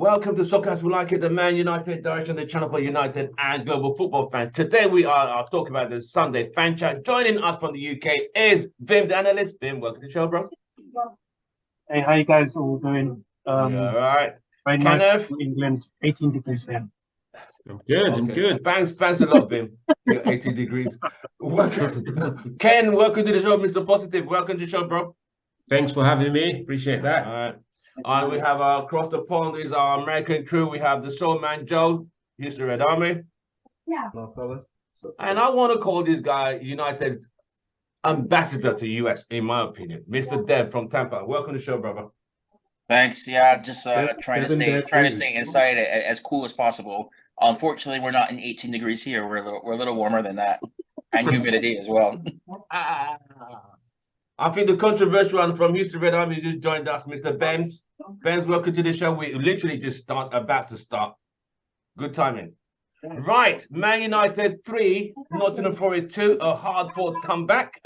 Welcome to Soccer As We Like It, the Man United direction, the channel for United and global football fans. Today we are talking about the Sunday fan chat. Joining us from the UK is Vim, the analyst. Vim, welcome to the show, bro. Hey, how you guys all doing? All right. Very nice Kenneth? in England, 18 degrees here. I'm good. Thanks a lot, Vim. You're 18 degrees. Welcome. Ken, welcome to the show, Mr. Positive. Welcome to the show, bro. Thanks for having me. Appreciate that. All right. We have across the pond is our American crew. We have the Soul Man Joe, used to Red Army. Yeah. And I want to call this guy United's ambassador to US, in my opinion, Mr. Dev from Tampa. Welcome to the show, brother. Thanks. Yeah, just trying to stay inside as cool as possible. Unfortunately, we're not in 18 degrees here. We're a little warmer than that, and humidity as well. I think the controversial one from Houston Red Army just joined us, Mr. Benz. Benz, welcome to the show. We literally just about to start. Good timing. Right, Man United 3, Nottingham Forest 2, a hard-fought comeback.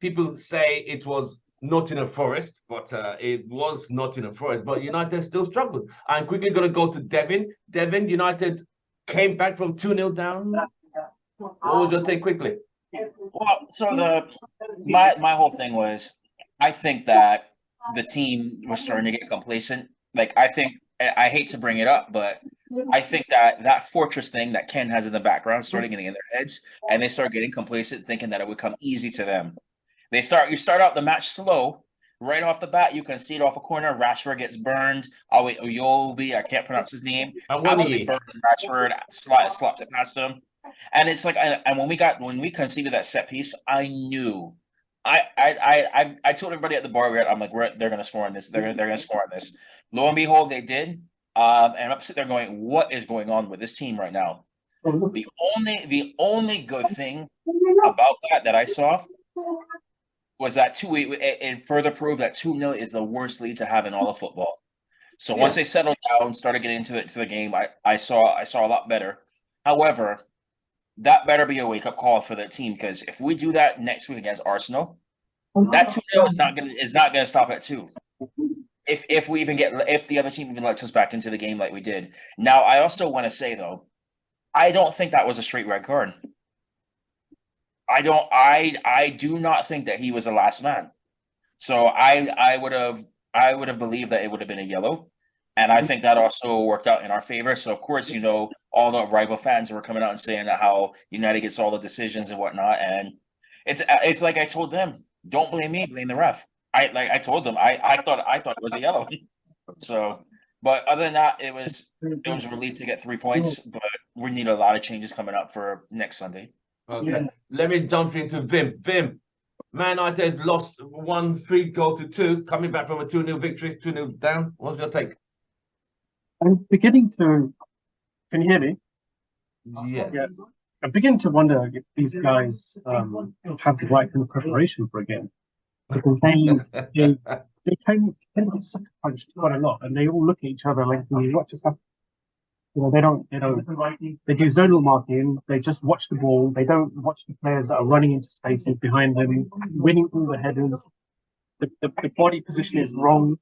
People say it was Nottingham Forest, but it was Nottingham Forest. But United still struggled. I'm quickly going to go to Devin. Devin, United came back from 2-0 down. What was your take quickly? Well, so my whole thing was, I think that the team was starting to get complacent. Like, I hate to bring it up, but I think that fortress thing that Ken has in the background started getting in their heads, and they start getting complacent, thinking that it would come easy to them. You start out the match slow. Right off the bat, you can see it off a corner. Rashford gets burned. Oyobi, I can't pronounce his name. Absolutely burns Rashford, slots it past him. And it's like, and when we conceded that set piece, I knew. I told everybody at the bar, I'm like, they're gonna score on this. They're gonna score on this. Lo and behold, they did. And I'm sitting there going, what is going on with this team right now? The only good thing about that I saw was that it further proved that 2-0 is the worst lead to have in all of football. So once they settled down, started getting into the game, I saw a lot better. However, that better be a wake-up call for the team, because if we do that next week against Arsenal, that 2-0 is not gonna stop at 2. If the other team even lets us back into the game like we did. Now, I also want to say though, I don't think that was a straight red card. I do not think that he was the last man. So I would have believed that it would have been a yellow. And I think that also worked out in our favor. So of course, all the rival fans were coming out and saying that how United gets all the decisions and whatnot. And it's like I told them, don't blame me, blame the ref. I told them I thought it was a yellow. So, but other than that, it was a relief to get 3 points. But we need a lot of changes coming up for next Sunday. Okay, let me jump into Vim. Vim, Man United lost 3 goals to 2, coming back from a 2-0 victory, 2-0 down. What's your take? I'm beginning to. Can you hear me? Yes. Yeah. I'm beginning to wonder if these guys have the right kind of preparation for a game, because they tend to get sucker punched quite a lot, and they all look at each other like, what just happened? They don't. They do zonal marking. They just watch the ball. They don't watch the players that are running into spaces behind them, winning all the headers. The body position is wrong.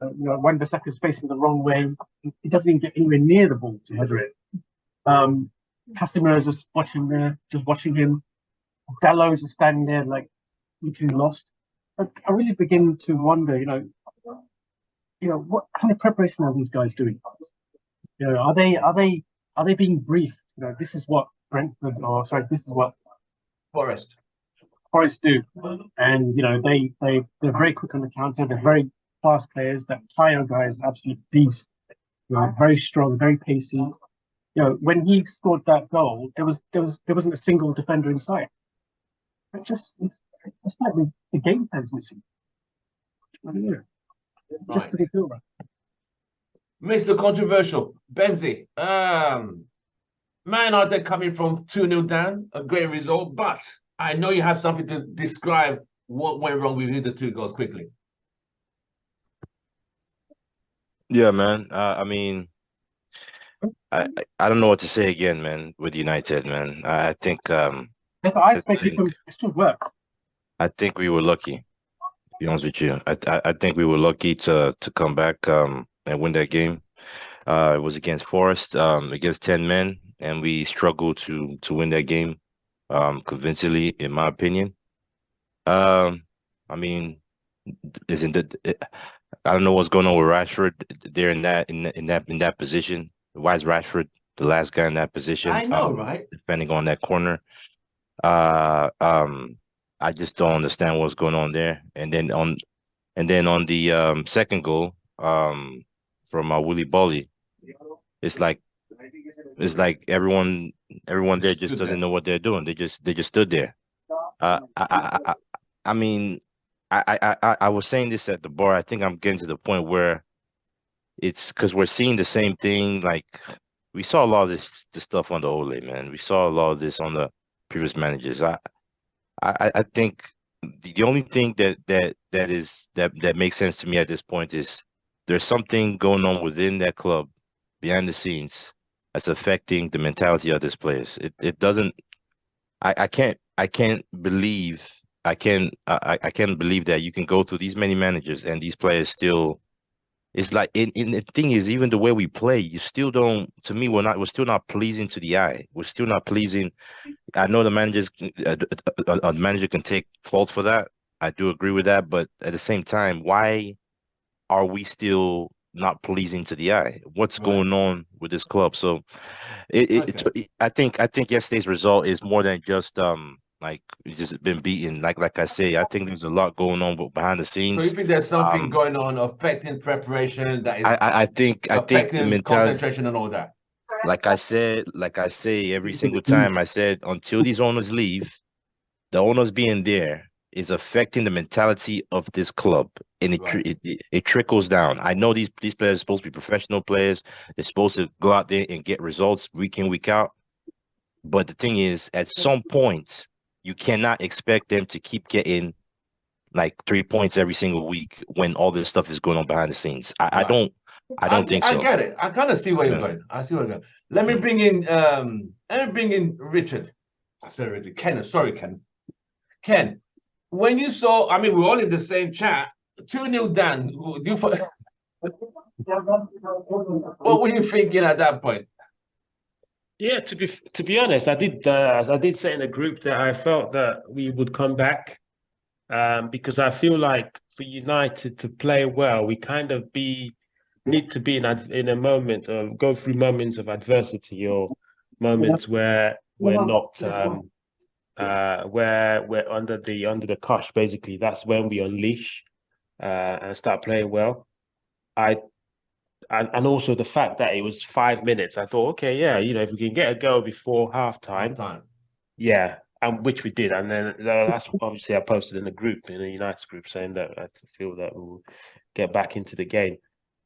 When Bissaka is facing the wrong way, he doesn't even get anywhere near the ball to header it. Casemiro is just watching him. Gallo is just standing there like looking lost. I really begin to wonder, what kind of preparation are these guys doing? Are they being briefed? This is what this is what Forest do, and they're very quick on the counter. They're very fast players. That Tayo guy is absolute beast. Very strong, very pacey. When he scored that goal, there wasn't a single defender in sight. It's like the game plan's missing. I don't know. Just doesn't feel right. Mr. Controversial, Benzi. Man United coming from 2-0 down, a great result, but I know you have something to describe what went wrong with the 2 goals quickly. Yeah, man. I mean, I don't know what to say again, man. With United, man, I think I expect it to work. I think we were lucky. To be honest with you, I think we were lucky to come back and win that game. It was against Forest, against 10 men, and we struggled to win that game, convincingly, in my opinion. I mean, isn't it? I don't know what's going on with Rashford there in that position. Why is Rashford the last guy in that position? I know, right? Defending on that corner. Uh, um, I just don't understand what's going on there. And then on the second goal, from Willy Bolly, it's like everyone there just Stood doesn't there. know what they're doing. They just stood there. I mean, I was saying this at the bar. I think I'm getting to the point where it's because we're seeing the same thing. Like we saw a lot of this stuff on the Ole, man. We saw a lot of this on the previous managers. I think the only thing that makes sense to me at this point is there's something going on within that club behind the scenes that's affecting the mentality of this players. It doesn't. I can't believe I can't believe that you can go through these many managers and these players still. It's like in the thing is even the way we play, you still don't. To me, we're still not pleasing to the eye. We're still not pleasing. I know a manager can take fault for that. I do agree with that, but at the same time, why are we still not pleasing to the eye? What's Right. going on with this club? So, I think yesterday's result is more than just like we just been beaten. Like I say, I think there's a lot going on behind the So you scenes. think there's something Um, going on affecting preparation that is I think the affecting mentality. concentration and all that? Like I say every single time, I said until these owners leave, the owners being there is affecting the mentality of this club, and Right. it trickles down. I know these players are supposed to be professional players. They're supposed to go out there and get results week in, week out. But the thing is, at some point, you cannot expect them to keep getting like 3 points every single week when all this stuff is going on behind the scenes. I Right. don't I don't think I so. get it. I kind of see where you're Yeah. going. I see where you're going. Let me Mm. bring in Richard. I said Richard. Ken. Sorry, Ken. Ken, when you saw, I mean, we're all in the same chat. 2-0 down. What were you thinking at that point? Yeah, to be honest, I did say in the group that I felt that we would come back, because I feel like for United to play well, we kind of need to be in a moment of go through moments of adversity or moments where we're not where we're under the cosh. Basically, that's when we unleash and start playing well. I and also the fact that it was 5 minutes, I thought, okay, yeah, if we can get a goal before half Half time, time. yeah, and which we did, and then that's obviously I posted in the United group saying that I feel that we'll get back into the game.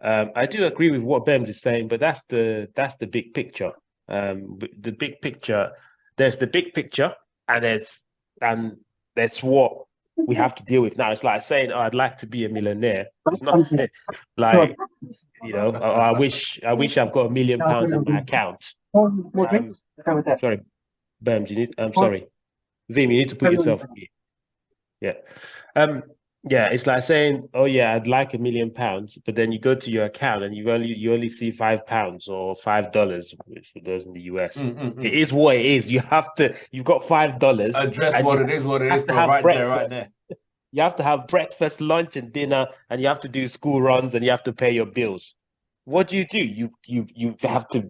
I do agree with what Bems is saying, but that's the big picture. The big picture, there's the big picture, and that's what we have to deal with now. It's like saying, "Oh, I'd like to be a millionaire." It's not like I wish I've got £1 million in my account. Sorry, Bems, I'm sorry, Vim, you need to put yourself on mute. Yeah. Yeah, it's like saying, "Oh yeah, I'd like £1 million," but then you go to your account and you only see £5 or $5, which for those in the US. It is what it is. You've got $5 Address and what you it is, have to for have right there, right breakfast. there. You have to have breakfast, lunch, and dinner, and you have to do school runs and you have to pay your bills. What do? You have to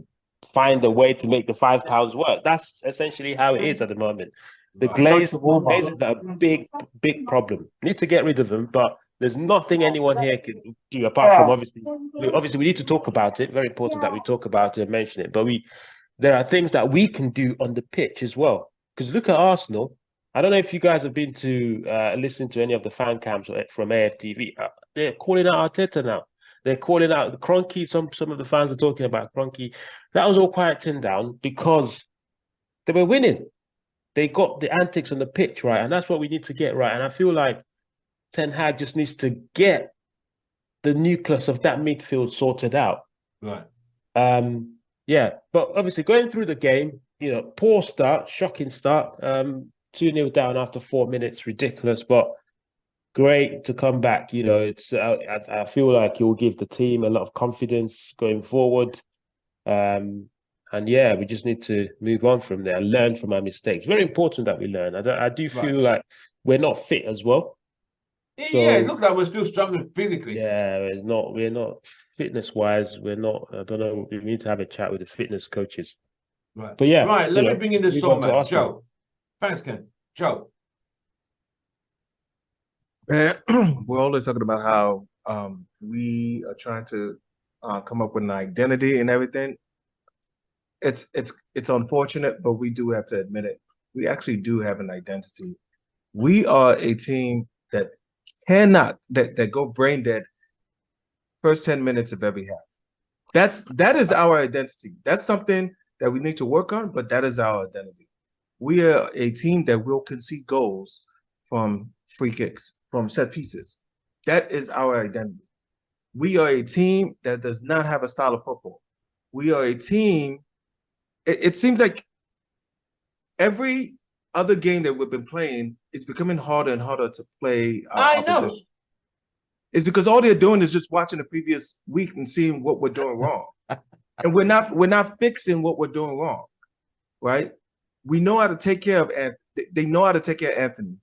find a way to make the £5 work. That's essentially how it is at the moment. The Right. glazes are a big problem. Need to get rid of them, but there's nothing anyone here can do apart from obviously we need to talk about it. Very important that we talk about it and mention it. But there are things that we can do on the pitch as well. Because look at Arsenal. I don't know if you guys have been to listen to any of the fan cams from AFTV. They're calling out Arteta now. They're calling out the Kroenke. Some of the fans are talking about Kroenke. That was all quieting down because they were winning. They got the antics on the pitch right, and that's what we need to get right. And I feel like Ten Hag just needs to get the nucleus of that midfield sorted out. Right. Yeah, but obviously going through the game, poor start, shocking start. 2-0 down after 4 minutes, ridiculous. But great to come back. You know, it's I feel like it will give the team a lot of confidence going forward. And yeah, we just need to move on from there and learn from our mistakes. Very important that we learn. I do Right. feel like we're not fit as well. Yeah, it So looks like we're still struggling physically. yeah, we're not fitness wise. We're not. I don't know. We need to have a chat with the fitness coaches. Right. But yeah, Right. Let me bring in the move soul on to man, Arsenal. Joe. Thanks, Ken. Joe. Man, we're always talking about how we are trying to come up with an identity and everything. It's unfortunate, but we do have to admit it. We actually do have an identity. We are a team that cannot that go brain dead first 10 minutes of every half. That is our identity. That's something that we need to work on, but that is our identity. We are a team that will concede goals from free kicks, from set pieces. That is our identity. We are a team that does not have a style of football. We are a team. It seems like every other game that we've been playing is becoming harder and harder to play I opposition. know. It's because all they're doing is just watching the previous week and seeing what we're doing wrong. And we're not fixing what we're doing wrong, right? We know how to take care of they know how to take care of Anthony.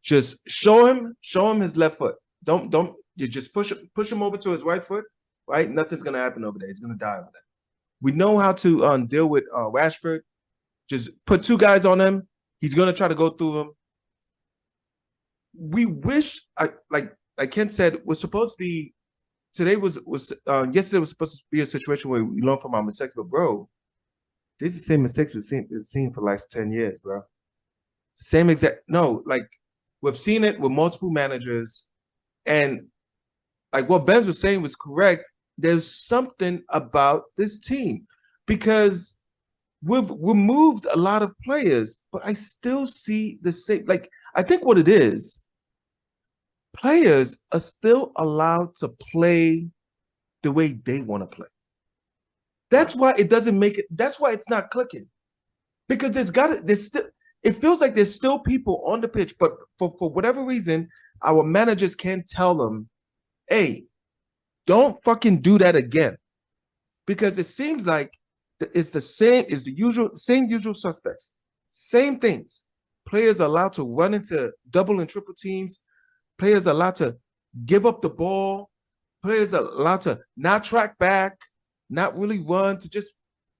Just show him his left foot. Don't you just push him over to his right foot, right? Nothing's gonna happen over there. He's gonna die over there. We know how to deal with Rashford. Just put two guys on him. He's gonna try to go through them. We wish, like Ken said, was supposed to be today was yesterday was supposed to be a situation where we learn from our mistakes, but bro, these are the same mistakes we've seen for the last 10 years, bro. Same exact like we've seen it with multiple managers, and like what Ben was saying was correct. There's something about this team because we've removed a lot of players, but I still see the same. Like I think what it is, players are still allowed to play the way they want to play. That's why it doesn't make it. That's why it's not clicking, because there's still. It feels like there's still people on the pitch, but for whatever reason, our managers can't tell them, "Hey, don't fucking do that again," because it seems like it's the same. It's the usual suspects, same things. Players are allowed to run into double and triple teams. Players are allowed to give up the ball. Players are allowed to not track back, not really run, to just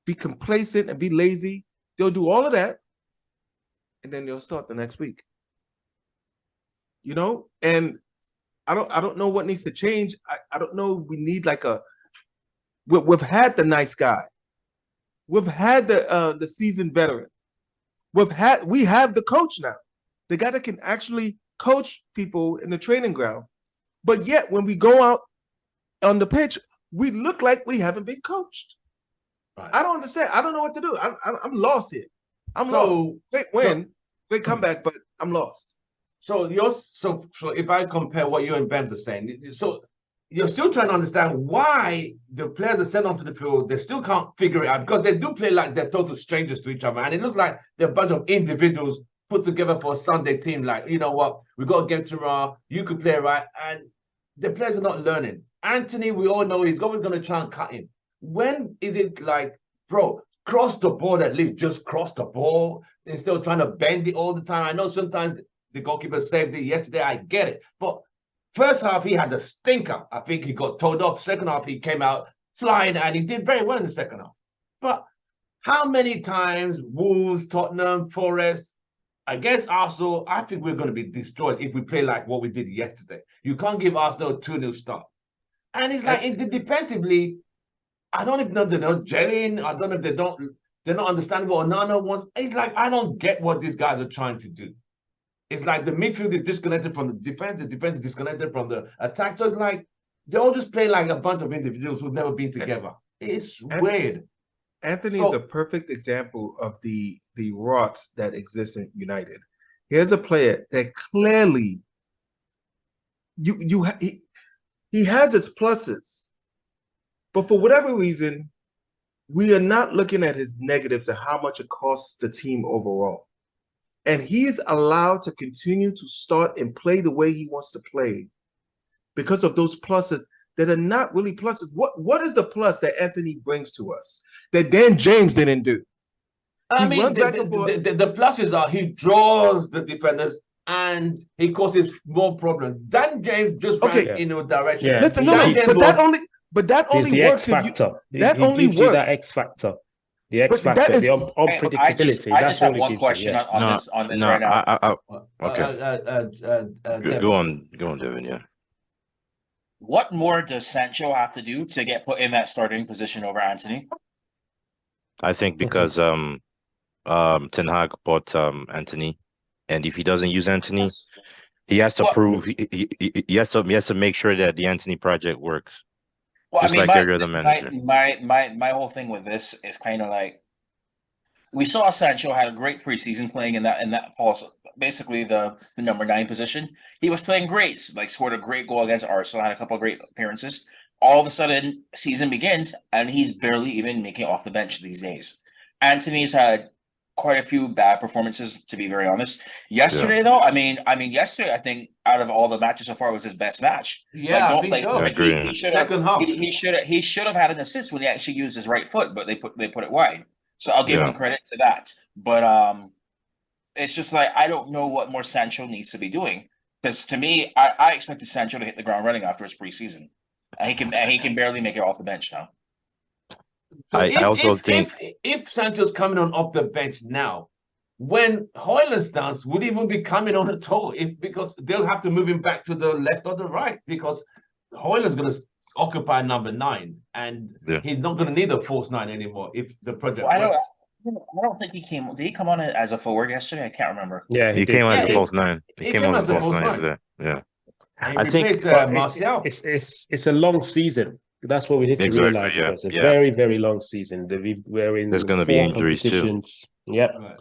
be complacent and be lazy. They'll do all of that, and then they'll start the next week. And I don't know what needs to change. I don't know. We need like we've had the nice guy. We've had the seasoned veteran. We have the coach now. The guy that can actually coach people in the training ground. But yet when we go out on the pitch, we look like we haven't been coached. Right. I don't understand. I don't know what to do. I'm lost here. I'm lost. Great win, great comeback, but I'm lost. So if I compare what you and Benz are saying, so you're still trying to understand why the players are sent onto the field, they still can't figure it out because they do play like they're total strangers to each other. And it looks like they're a bunch of individuals put together for a Sunday team. Like, you know what, we got to get to you could play right. And the players are not learning. Anthony, we all know he's always going to try and cut in. When is it like, bro, cross the ball, at least just cross the ball instead of trying to bend it all the time? I know sometimes the goalkeeper saved it yesterday. I get it. But first half, he had a stinker. I think he got told off. Second half, he came out flying and he did very well in the second half. But how many times Wolves, Tottenham, Forest, against Arsenal, I think we're going to be destroyed if we play like what we did yesterday. You can't give Arsenal a 2-0 start. And it's like, defensively, I don't even know if they're not gelling. I don't know if they're not understanding what Onana wants. It's like, I don't get what these guys are trying to do. It's like the midfield is disconnected from the defense is disconnected from the attack. So it's like they all just play like a bunch of individuals who've never been together. It's weird. Anthony is a perfect example of the rot that exists in United. Here's a player that clearly he has its pluses, but for whatever reason, we are not looking at his negatives and how much it costs the team overall. and he is allowed to continue to start and play the way he wants to play because of those pluses that are not really pluses. What is the plus that Anthony brings to us that Dan James didn't do? I He mean, runs back and forth. the pluses are he draws the defenders and he causes more problems. Dan James just ran Okay. in a direction. Yeah. Listen, Dan no, James but was- that He's only the works X if you. factor. that he only gives you works. that X factor. The X But that factor, is- the unpredictability. I that's just have all it one gives question you. Yeah. on this right now. Okay. Devin. Go on, Devin. Yeah. What more does Sancho have to do to get put in that starting position over Anthony? I think because Ten Hag bought Anthony, and if he doesn't use Anthony, he has to Well- prove he has to make sure that the Anthony project works. Well, Just I mean, like every other manager. my whole thing with this is kind of like we saw Sancho had a great preseason playing in that false, basically the number 9 position. He was playing great, like scored a great goal against Arsenal, had a couple of great appearances. All of a sudden, season begins, and he's barely even making it off the bench these days. Anthony's had quite a few bad performances, to be very honest. Yesterday, though, I mean, yesterday, I think out of all the matches so far was his best match. Yeah, Like, I think so. I agree. He should Second half. he should have had an assist when he actually used his right foot, but they put it wide. So I'll give Yeah. him credit to that. But it's just like I don't know what more Sancho needs to be doing. Because to me, I expected Sancho to hit the ground running after his preseason. And he can barely make it off the bench now. So I also think if Sancho's coming on off the bench now, when Højlund starts, would he even be coming on at all? Because they'll have to move him back to the left or the right because Højlund's going to occupy number 9, and Yeah. he's not going to need a false 9 anymore if the project Well, works. I don't think he came. Did he come on as a forward yesterday? I can't remember. Yeah, he came as Yeah, a false 9. He came as a false 9 yesterday. Yeah. And I he think- replaced, But Martial. it's a long season. That's what we need to Exactly, realize. yeah, It's a yeah. very, very long season. We're in There's gonna be 4 injuries too. competitions. Yep. Right.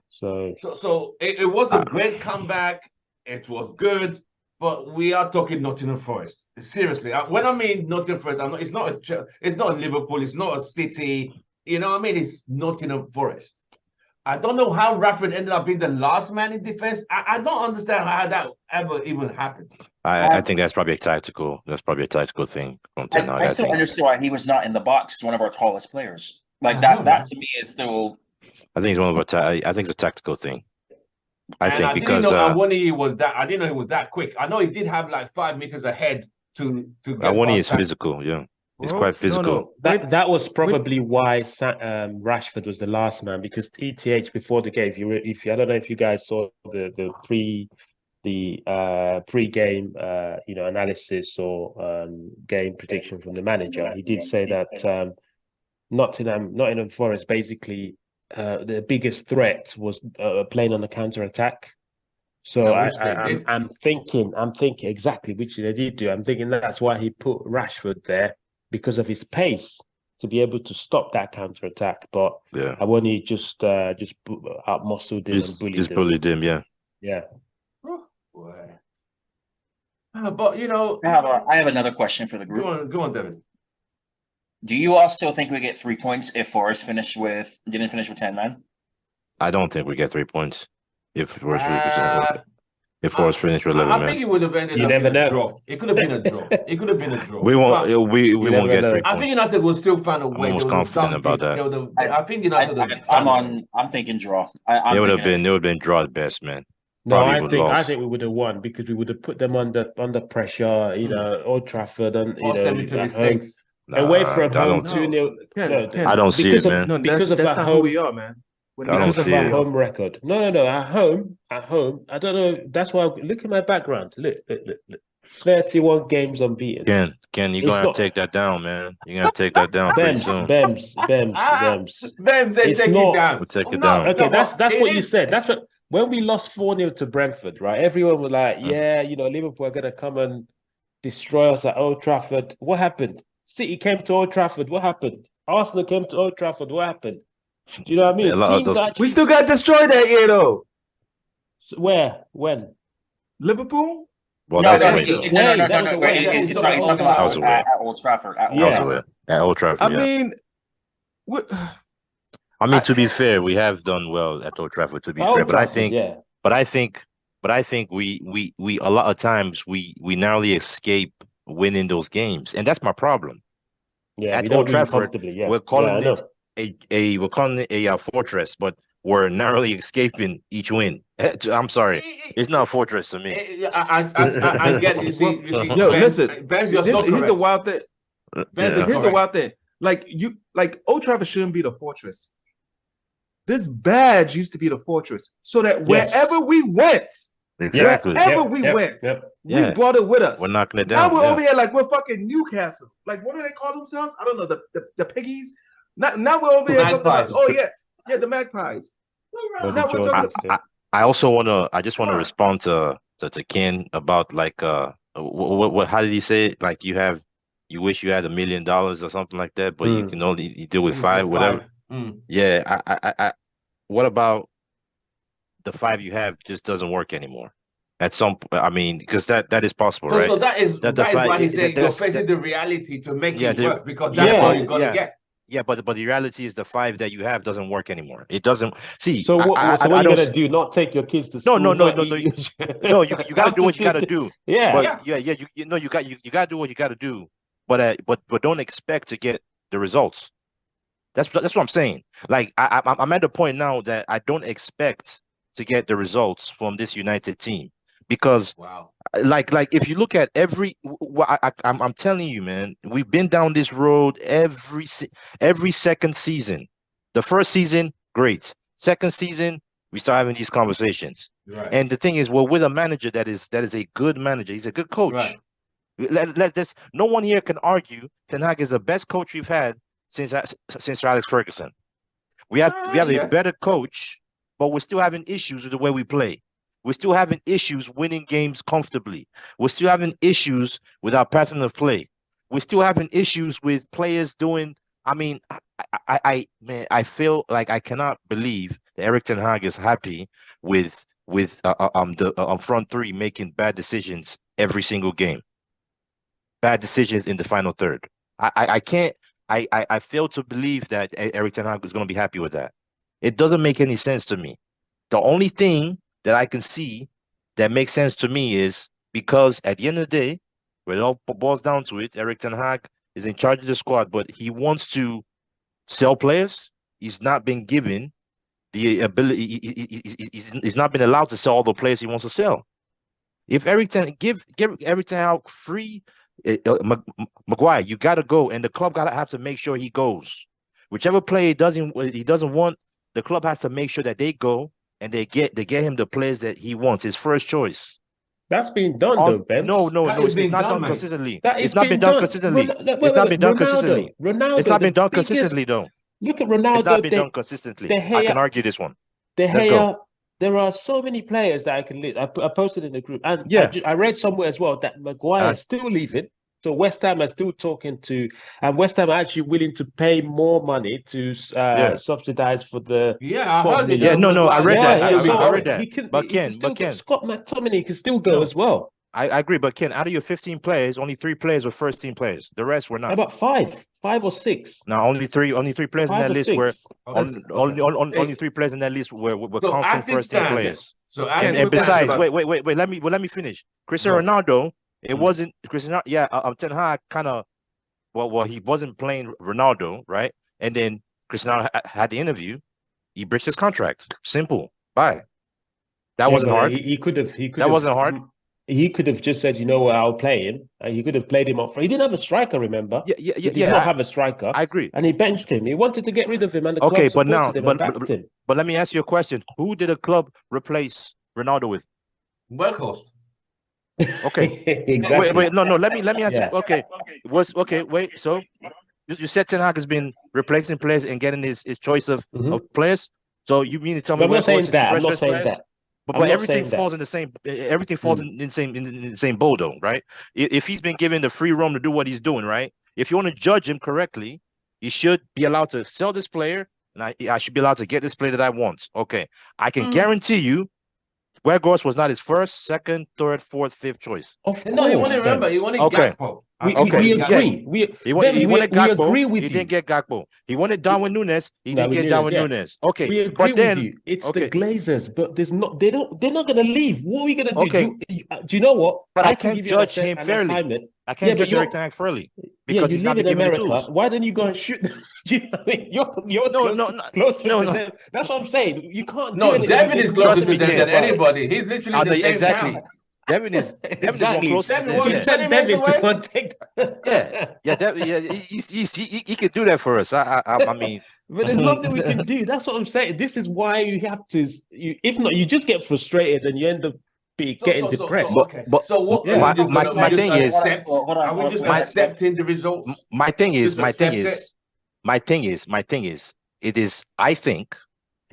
So So it was a great comeback. It was good, but we are talking Nottingham Forest. Seriously, when I mean Nottingham Forest, it's not a Liverpool, it's not a City. You know what I mean? It's Nottingham Forest. I don't know how Rashford ended up being the last man in defense. I don't understand how that ever even happened. I think that's probably a tactical. That's probably a tactical thing from Ten Hag. I I still think. understand why he was not in the box as one of our tallest players. Like I that. know, That man. to me is still. I think it's one of our. I think it's a tactical thing. I And think I because didn't know Awoniyi was that. I didn't know he was that quick. I know he did have like 5 meters ahead to get. Awoniyi is past that. physical. Yeah, he's Bro, quite physical. that was probably why Rashford was the last man, because ETH before the game, if you I don't know if you guys saw the pre-game analysis or game prediction from the manager. He did say that Nottingham Forest basically the biggest threat was playing on the counter attack. So Which they did. I'm thinking exactly, which they did do. I'm thinking that's why he put Rashford there, because of his pace to be able to stop that counter attack. But Yeah, I want to just out muscled him and bullied just him. bullied him. Yeah, Yeah. Boy. But you know, I have another question for the group. go on, Devin. Do you all still think we get 3 points if Forest didn't finish with 10 men? I don't think we get 3 points if Forest finished with 11 I men. think it would have ended You up never in a know. draw. It could have been a draw. It could have been a draw. We won't. But We won't never get know. 3 I points. think United will still find a way. almost There was confident something- about that. there was a- I think United. I'm thinking draw. It would have been draw at best, man. No, Probably I would think lost. we would have won, because we would have put them under pressure. You know, Old Trafford and Forced them into at home. mistakes. Away from I home, don't. 2-0. Ken, I don't see because it, of- man. No, because of that's our not who home- we are, man. When I don't Because of see our it. home record. No. At home. I don't know. That's why. Look at my background. Look. 31 games unbeaten. Ken, you're It's gonna have not- to take that down, man. You're gonna have to take that down pretty soon. Bems. Ben said It's take not- it down. We'll take it No, down. Okay, no, that's it what you is- said. That's what when we lost 4-0 to Brentford, right? Everyone was like, Mm. "Yeah, Liverpool are gonna come and destroy us at Old Trafford." What happened? City came to Old Trafford. What happened? Arsenal came to Old Trafford. What happened? Do you know what I mean? Yeah, a lot of Teams those- actually, We still got destroyed that year, though. where, when? Liverpool. Well, No, that was no, away. That was no. away. He's talking That was about away. at Old Trafford. At Old Yeah. That was Trafford. away. At Old Trafford. I yeah. mean, what, I mean, to be fair, we have done well at Old Trafford. To be Old fair, but I Trafford, think, yeah. but I think, but I think we a lot of times we narrowly escape winning those games, and that's my problem. Yeah, we At don't Old win Trafford, comfortably. Yeah, we're yeah, I calling know. it we're calling it a fortress, but we're narrowly escaping each win. I'm sorry, it's not a fortress to me. I get it. You see, Yo, Ben, listen. Ben, you're so Here's the correct. wild thing. Ben is Yeah. Here's the correct. wild thing. Like Old Trafford shouldn't be the fortress. This badge used to be the fortress, so that Yes. wherever we went, Exactly. wherever we went, we Yeah. brought it with us. We're knocking it Now down. we're Yeah. over here like we're fucking Newcastle. Like, what do they call themselves? I don't know. The piggies. Now we're over here talking about. Magpies. Oh yeah, the magpies. Bobby Now we're talking. Jordan, yeah. I also I just want to Come on. respond to Ken about like what how did he say it? Like you wish you had $1 million or something like that, but you can only you deal with Only five, for whatever. five. Mm. Yeah, what about the five you have just doesn't work anymore? At some I mean, because that is possible, So, right? so that is That the five why he's saying you're that's facing the reality to make yeah, it work because yeah, that's all but- you're gonna yeah. get. Yeah, but the reality is the five that you have doesn't work anymore. It doesn't see. So what? I So what are you don't gonna do? Not take your kids to No, school? no, no, not no, eat no. your- No, you got to Have do what you got to do. Yeah. But yeah, you know you got to do what you got to do. But don't expect to get the results. That's what I'm saying. Like I'm at the point now that I don't expect to get the results from this United team because Wow. like if you look at I'm telling you, man, we've been down this road every second season. The first season, great. Second season, we start having these conversations. Right. And the thing is, well, with a manager that is a good manager, he's a good coach. Right. No one here can argue Ten Hag is the best coach we've had since Sir Alex Ferguson. We have a yes. better coach, but we're still having issues with the way we play. We're still having issues winning games comfortably. We're still having issues with our pattern of play. We're still having issues with players doing. I mean, I feel like I cannot believe that Erik Ten Hag is happy with the front three making bad decisions every single game. Bad decisions in the final third. I can't. I fail to believe that Erik Ten Hag is going to be happy with that. It doesn't make any sense to me. The only thing that I can see that makes sense to me is because at the end of the day, when it all boils down to it, Erik Ten Hag is in charge of the squad, but he wants to sell players. He's not been given the ability. He's not been allowed to sell all the players he wants to sell. If Erik Ten give Erik Ten Hag free, Maguire, you got to go, and the club got to have to make sure he goes. Whichever player he doesn't want, the club has to make sure that they go. And they get him the players that he wants, his first choice. That's been done though, Ben. No, That is it's being not done, done mate. consistently. That It's is not been being done done. consistently. Wait, It's not been done Ronaldo, consistently. Ronaldo, It's not the been done biggest- consistently, though. Look at It's not Ronaldo. been done consistently. De I can Gea- argue this one. De Let's go. Gea, there are so many players that I can list. I posted in the group, and Yeah. I read somewhere as well that Maguire is still leaving. So West Ham are still talking to, and West Ham are actually willing to pay more money to subsidize for the. Yeah, I 12 heard it. million. Yeah, no, I read Yeah, that. yeah. I So read that. he can, But he Ken, can still but go. Ken. Scott McTominay can still go No. as well. I agree, but Ken, out of your 15 players, only 3 players were first team players. The rest were How not. about five or six? Now only three players in Five that or list six. were Okay. only 3 players in that list were So constant as it first team stands, players. So Ken, And quick question besides, about- wait, let me finish. Cristiano Go. Ronaldo, it Mm. wasn't Cristiano. Yeah, Ten Hag kind of, well, he wasn't playing Ronaldo, right? And then Cristiano had the interview. He breached his contract. Simple. Bye. That wasn't hard. He could have. That wasn't hard. He could have just said, you know what, I'll play him. He could have played him up front. He didn't have a striker, remember? Yeah. He did not have a striker. I agree. And he benched him. He wanted to get rid of him, and the Okay, club but now, supported him and backed him. but let me ask you a question. Who did a club replace Ronaldo with? Workhorse. Okay. Exactly. Wait. No. Let me ask Yeah. you. Okay. Wait. So you said Ten Hag has been replacing players and getting his choice of players. So you mean to tell me But I'm not Weghorst saying is his that. I'm fresh not best saying players? that. But I'm not everything saying that. falls in the same. Everything falls in the same bowl, though, right? If he's been given the free roam to do what he's doing, right? If you want to judge him correctly, you should be allowed to sell this player, and I should be allowed to get this player that I want. Okay, I can guarantee you, Weghorst was not his first, second, third, fourth, fifth choice. Of No, he wanted, course, remember, he Benz. wanted Okay. Gakpo. We, I we, think we he wanted agree. Gakpo. We, He wanted, Benz, he wanted we Gakpo. agree with He you. didn't get Gakpo. He wanted Darwin Nunes. He No, didn't with get Nunes, Darwin yeah. Nunes. Okay, We agree but then with you. It's okay. the Glazers, but there's not. They're not gonna leave. What are we gonna do? Okay. Do you know what? But I can can't give you judge him an fairly. assignment. I Yeah, can't but judge you're Eric Ten Hag fairly yeah. because You he's not live been in given the America. tools. Why don't you go and shoot them? Do you know what I mean? You're No, closer, no, no, closer no, to no. them. That's what I'm saying. You can't do No, anything. Devin is closer Trust to me, them Ken. than anybody. He's literally in the same Exactly. town. Devin is one Exactly. close to Devin, them. what You you Yeah, send sending Mason Devin to away? go and take. he can do that for us. I mean, But there's nothing we can do. That's what I'm saying. This is why you have to. If not, you just get frustrated and you end up getting depressed. Okay. So what Yeah. are we just my gonna thing is- accept? Hold on, Are we hold just on. accepting the results? my thing is, Just accept it? my thing is, it is. I think,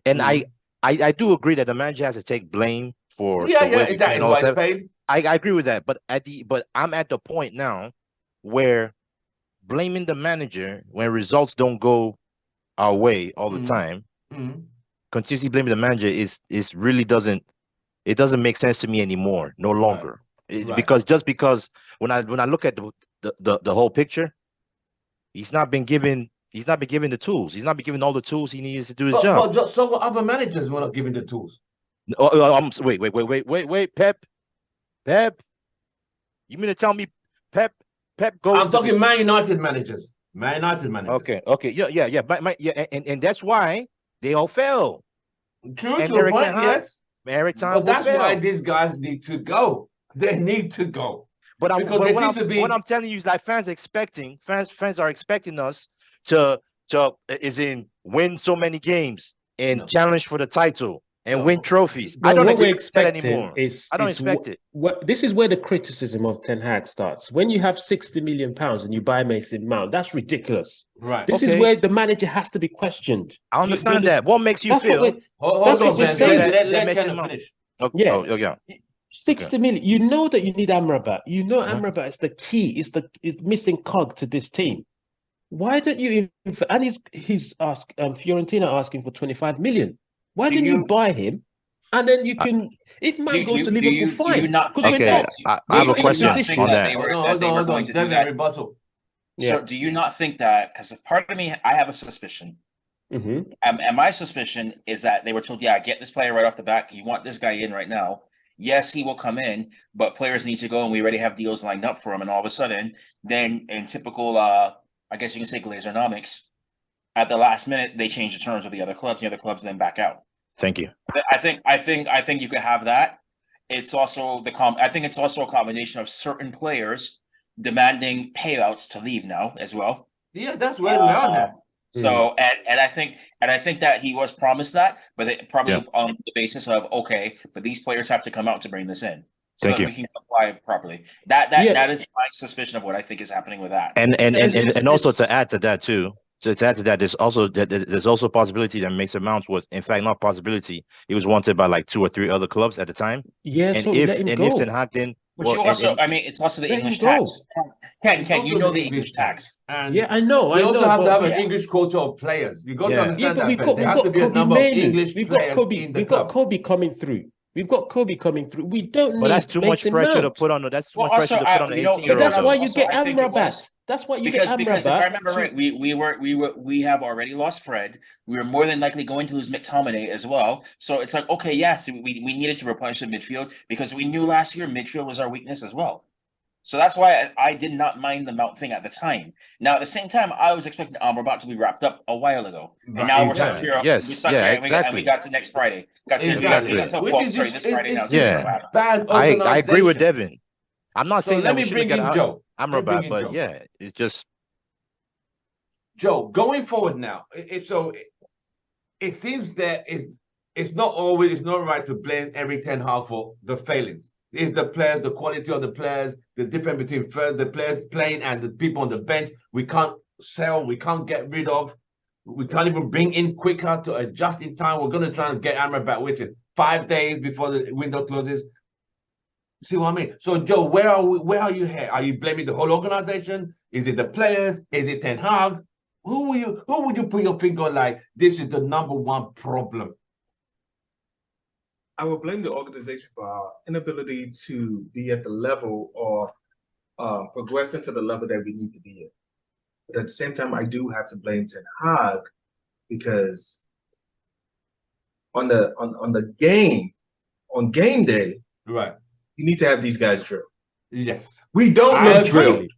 and Mhm. I do agree that the manager has to take blame for Yeah, the way we that play is and all why it's that. paid. I agree with that, but I'm at the point now where blaming the manager when results don't go our way all the Mhm. time, Mhm. continuously blaming the manager is really doesn't make sense to me anymore, no longer. Right. Because when I look at the whole picture, he's not been given the tools. He's not been given all the tools he needs to do his job. But so what other managers were not given the tools? Wait, Pep. You mean to tell me Pep goes I'm to talking the Man United managers. Man United managers. Okay, yeah, and that's why they all fail. True And to a Eric point, Ten Hag- yes. Every time But that's will why fail. these guys need to go. They need to go. But because they seem to be. what I'm telling you is that fans are expecting us to win so many games and No. challenge for the title and No. win trophies. No, I don't what we're expect that expecting anymore. is I don't is expect it. This is where the criticism of Ten Hag starts. When you have 60 million pounds and you buy Mason Mount, that's ridiculous. Right. This is Okay. where the manager has to be questioned. I understand that. What makes you That's what feel? we're- Hold That's on, what we're Ben. saying. Let Mason Cannel Mount. finish. Okay. Yeah. Oh, yeah. 60 million. You know that you need Amrabat. You know Uh-huh. Amrabat is the key. Is missing cog to this team. Why don't you? And he's Fiorentina asking for 25 million. Why Do didn't you you- buy him? And then you can, if man goes to Liverpool, do fine. you not Because think we're Okay, not. I have a in question position. on that. Hold on, that they were hold going on. to do Devin, that? rebuttal. Yeah. So do you not think that, because part of me, I have a suspicion, Mhm. and my suspicion is that they were told, yeah, get this player right off the bat. You want this guy in right now. Yes, he will come in, but players need to go, and we already have deals lined up for him. And all of a sudden, then in typical, I guess you can say Glazernomics, at the last minute, they change the terms of the other clubs. The other clubs then back out. Thank you. I think you could have that. It's also I think it's also a combination of certain players demanding payouts to leave now as well. Yeah, that's where we are now. So and I think that he was promised that, but it probably Yeah. on the basis of okay, but these players have to come out to bring this in so Thank that you. we can apply properly. That Yeah. that is my suspicion of what I think is happening with that. And also to add to that too. To add to that, there's also a possibility that Mason Mount was, in fact, not possibility. He was wanted by like 2 or 3 other clubs at the time. Yeah, And so if let him Ten go. Hag then, But well, you also, I mean, it's also the Let him English go. tax. Ken, It's you also know the the English tax. And Yeah, I know. we also have to have an yeah. English quota of players. You got to Yeah. understand but that. we've Ben. got There has to be a Kobe number of Mainoo. English We've got players Kobe. in the We've club. got Kobe coming through. We've got Kobe coming through. We don't but need that's too much Mason pressure to Mount. put on. That's too Well, much pressure also, to put on an you know, 18-year-old. But that's Also- why you also, get I think it was- Amrabat. That's why you get Amrabat. Because if I remember right, we have already lost Fred. We were more than likely going to lose McTominay as well. So it's like, okay, yes, we needed to replenish the midfield because we knew last year midfield was our weakness as well. So that's why I did not mind the Mount thing at the time. Now, at the same time, I was expecting Amrabat to be wrapped up a while ago. And Right, now we're exactly. stuck here. Yes, we're stuck yeah, here and exactly. we got to next Friday. Exactly. We got to, Which well, is sorry, just, this Friday now. it's just Yeah. bad I organization. agree with Devin. I'm not So saying let that we me shouldn't bring get in Joe. Let me bring Amrabat, in but Joe. yeah, it's just Joe, going forward now, it seems that it's not right to blame Eric Ten Hag for the failings. It's the players, the quality of the players, the difference between the players playing and the people on the bench. We can't sell, we can't get rid of, we can't even bring in quicker to adjust in time. We're gonna try and get Amrabat waiting 5 days before the window closes. See what I mean? So Joe, where are you here? Are you blaming the whole organization? Is it the players? Is it Ten Hag? Who would you put your finger on like this is the number one problem? I will blame the organization for our inability to be at the level or progressing to the level that we need to be at. But at the same time, I do have to blame Ten Hag because on game day, Right. you need to have these guys drill. Yes. We don't I look agree. drilled.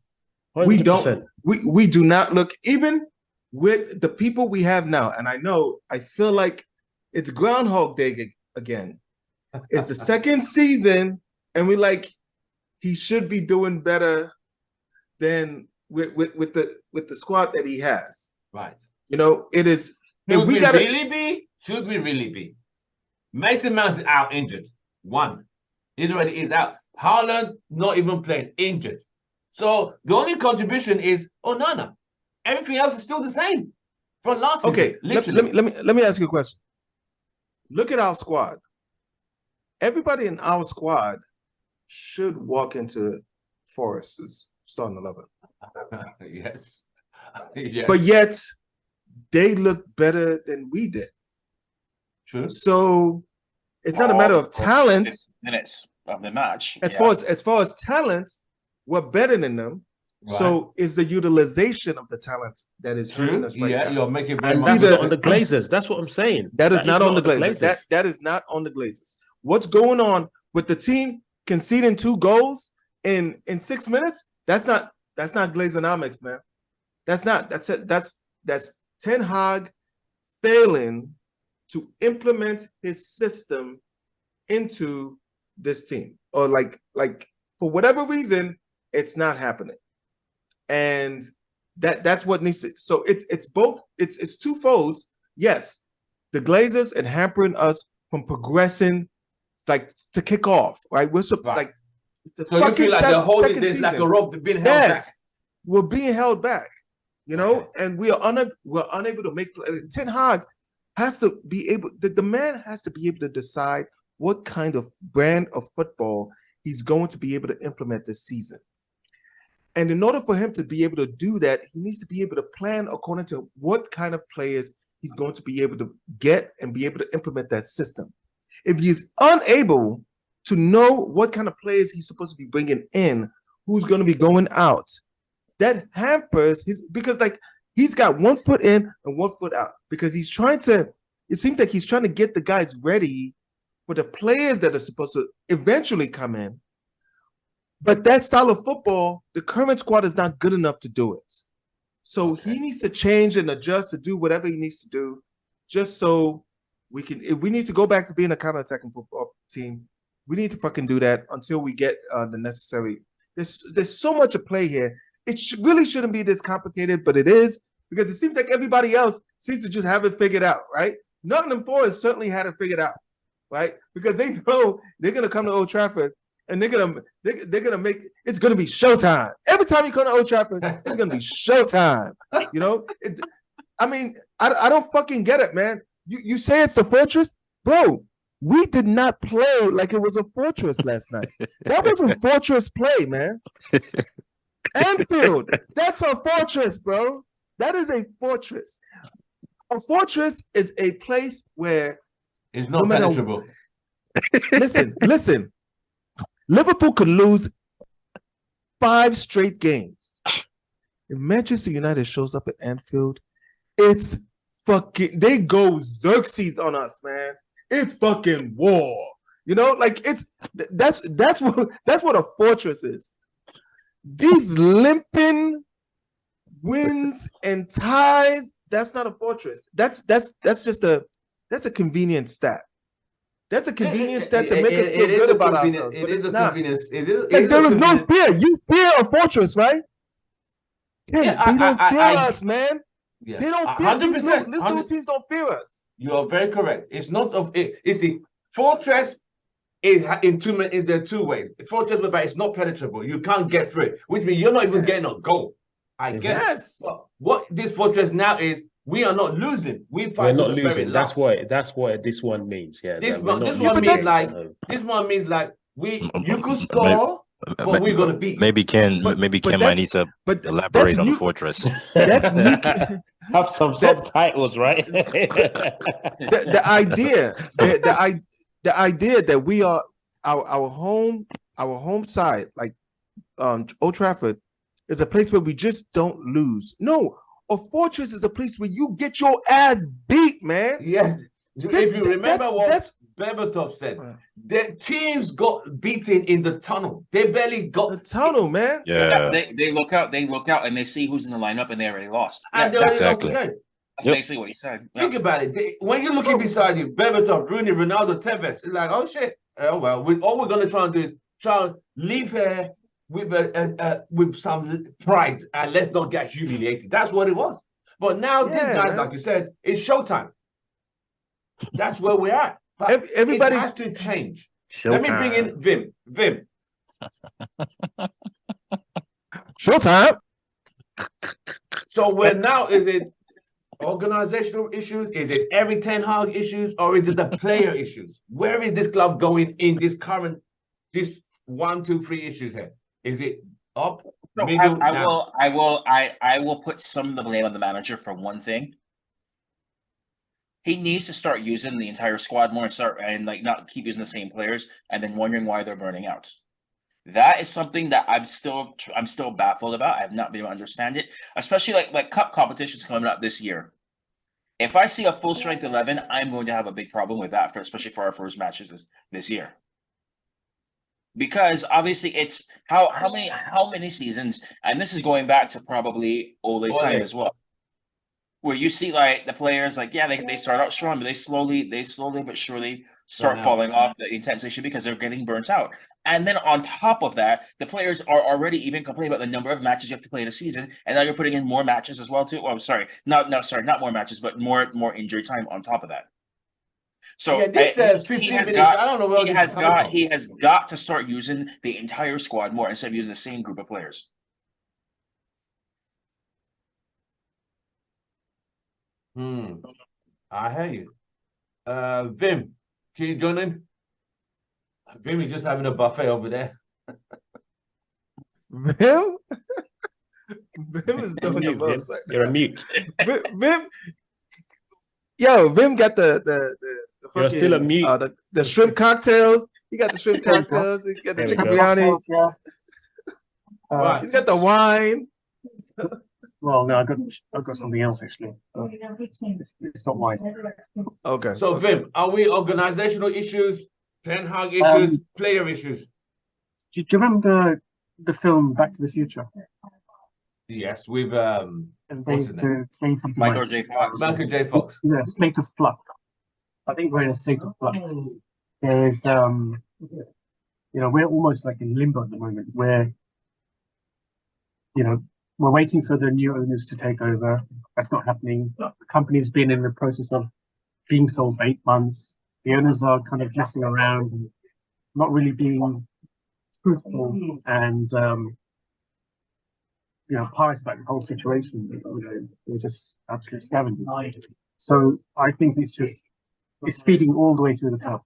We 100%. don't. We do not look, even with the people we have now. And I feel like it's Groundhog Day again. It's the second season, and he should be doing better than with the squad that he has. Right. It is. Should And we we gotta. really be? Should we really be? Mason Mount is out injured. One. He already is out. Haaland not even playing, injured. So the only contribution is Onana. Everything else is still the same from last season. Okay, Literally. let me ask you a question. Look at our squad. Everybody in our squad should walk into Forest's starting 11. Yes. Yes. But yet, they look better than we did. True. So it's not a matter of talent. Minutes of the match. As far as talent, we're better than them. Right. So it's the utilization of the talent that is hurting True. us right Yeah, now. you're making very And much that's Either- not on the Glazers. That's what I'm saying. That is not on the Glazers. Glazers. That is not on the Glazers. What's going on with the team conceding 2 goals in 6 minutes? That's not Glazeronomics, man. That's Ten Hag failing to implement his system into this team, or like for whatever reason, it's not happening, and that's what needs to. So it's both. It's twofold. Yes, the Glazers and hampering us from progressing, to kick off. Right, we're Right. like. It's the So you feel like they're holding second this like a season. rope, being held Yes, back. we're being held back, and we're unable to make. Ten Hag has to be able. The man has to be able to decide what kind of brand of football he's going to be able to implement this season. And in order for him to be able to do that, he needs to be able to plan according to what kind of players he's going to be able to get and be able to implement that system. If he's unable to know what kind of players he's supposed to be bringing in, who's going to be going out, that hampers because he's got 1 foot in and 1 foot out, because it seems like he's trying to get the guys ready for the players that are supposed to eventually come in. But that style of football, the current squad is not good enough to do it. So he needs to change and adjust to do whatever he needs to do, just so if we need to go back to being a counter-attacking football team, we need to fucking do that until we get the necessary. There's so much at play here. It really shouldn't be this complicated, but it is, because it seems like everybody else seems to just have it figured out, right? Nottingham Forest certainly had it figured out, right? Because they know they're gonna come to Old Trafford and they're gonna make it's gonna be showtime. Every time you come to Old Trafford, it's gonna be showtime. I don't fucking get it, man. You say it's a fortress, bro. We did not play like it was a fortress last night. That was a fortress play, man. Anfield, that's a fortress, bro. That is a fortress. A fortress is a place where It's not matter- penetrable. listen. Liverpool could lose 5 straight games. If Manchester United shows up at Anfield, it's fucking. They go Xerxes on us, man. It's fucking war. That's what a fortress is. These limping wins and ties, that's not a fortress. That's a convenient stat. That's a convenient stat to make us feel good about ourselves. But it's not. There is no fear. You fear a fortress, right? They don't fear us, man. Yes. They don't fear 100%. these little teams don't fear us. You are very correct. It's not of it. You see, fortress is there are 2 ways. Fortress, whereby it's not penetrable. You can't get through it, which means you're not even getting a goal. I guess. Yes. But what this fortress now is, we are not losing. We're We're not the very losing. last. That's what this one means. Yeah. This that we're one, not this losing. one means like No. this one means like you could score, but we're gonna beat you. Maybe Ken But might that's- need to But elaborate that's on the new. fortress. That's new. Have some That- subtitles, right? The idea, the idea that we are our home side, like Old Trafford, is a place where we just don't lose. No, a fortress is a place where you get your ass beat, man. Yes. If you remember what Berbatov said, the teams got beaten in the tunnel. They barely got the tunnel, man. Yeah. They look out, and they see who's in the lineup, and they already lost. and they that's already lost the exactly. game. basically what he said. Yeah. Think about it. When you're looking beside you, Berbatov, Rooney, Ronaldo, Tevez, it's like, oh shit. Oh well, all we're gonna try and do is try and leave here with some pride and let's not get humiliated. That's what it was. But now these guys, man. like you said, it's showtime. That's where we're at. But Everybody it has to change. Let me bring in Vim. Vim. Showtime. So where now is it organizational issues? Is it every Ten Hag issues, or is it the player issues? Where is this club going in this 1, 2, 3 issues here? Is it up, No, middle, I down? will put some of the blame on the manager for one thing. He needs to start using the entire squad more and not keep using the same players and then wondering why they're burning out. That is something that I'm still baffled about. I have not been able to understand it, especially like cup competitions coming up this year. If I see a full strength 11, I'm going to have a big problem with that, especially for our first matches this year. Because obviously it's how many seasons, and this is going back to probably Ole time as well, where you see like the players they start out strong, but they slowly but surely start falling off the intensity because they're getting burnt out. And then on top of that, the players are already even complaining about the number of matches you have to play in a season, and now you're putting in more matches as well too. Oh, sorry, not more matches, but more injury time on top of that. So yeah, this 15 minutes, I don't know where he has got to start using the entire squad more instead of using the same group of players. I hear you. Vim, can you join in? Vim is just having a buffet over there. Vim? Vim is doing the most. You're a mute. Vim, yo, Vim got the You're still a mute. The shrimp cocktails. He got the shrimp cocktails. He got the chicken biryani. Yeah. Right. He's got the wine. Well, no, I've got something else actually. It's not wine. Okay. So Vim, are we organizational issues, Ten Hag issues, player issues? Do you remember the film Back to the Future? Yes, with And they what's his name? were saying something Michael like, J. Fox. Michael J. Fox. yeah, state of flux. I think we're in a state of flux. There's we're almost like in limbo at the moment where we're waiting for the new owners to take over. That's not happening. The company's been in the process of being sold for 8 months. The owners are kind of messing around, and not really being truthful and pious about the whole situation. They're just absolute scavengers. So I think it's feeding all the way through the top.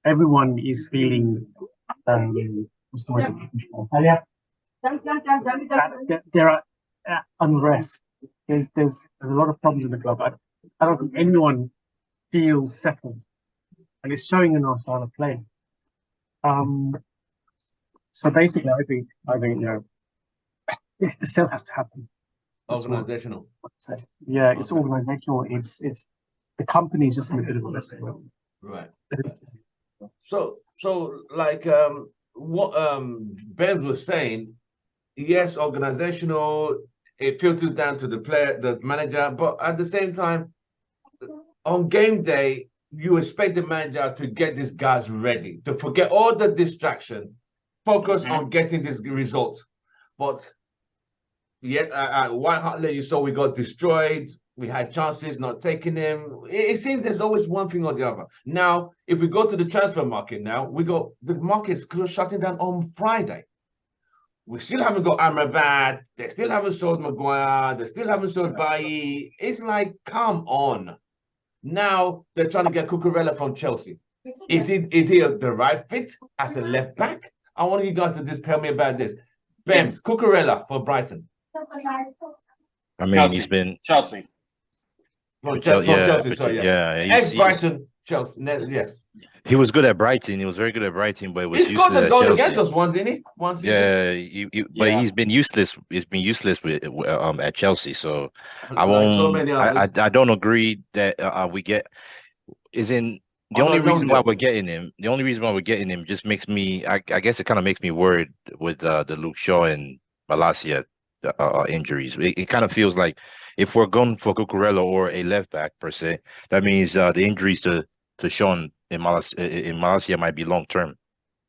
Everyone is feeling what's the word? There are unrest. There's a lot of problems in the club. I don't think anyone feels settled, and it's showing in our style of play. So basically, I think the sale has to happen. Organizational. Yeah, it's organizational. It's the company is just in a bit of a mess. Right. So like what Ben was saying, yes, organizational, it filters down to the player, the manager, but at the same time, on game day, you expect the manager to get these guys ready, to forget all the distraction, focus on getting this result. But yet at White Hart Lane, you saw we got destroyed. We had chances, not taking them. It seems there's always one thing or the other. Now, if we go to the transfer market now, the market's shutting down on Friday. We still haven't got Amrabat. They still haven't sold Maguire. They still haven't sold Bailly. It's like, come on. Now they're trying to get Cucurella from Chelsea. Is he the right fit as a left back? I want you guys to just tell me about this. Bems, Cucurella for Brighton. I mean, Chelsea. he's been From Chelsea, sorry, yeah. yeah. Ex-Brighton, Chelsea, yes. He was good at Brighton. He was very good at Brighton, but it was He scored useless the at goal Chelsea. against us once, didn't he? One season. Yeah, but Yeah. he's been useless. He's been useless with at Chelsea. So I Like so won't. many I others. I don't agree that we get is in the On a only loan reason why deal. we're getting him. The only reason why we're getting him just makes me. I guess it kind of makes me worried with the Luke Shaw and Malacia injuries. It kind of feels like if we're going for Cucurella or a left back per se, that means the injuries to Sean in Malacia might be long term.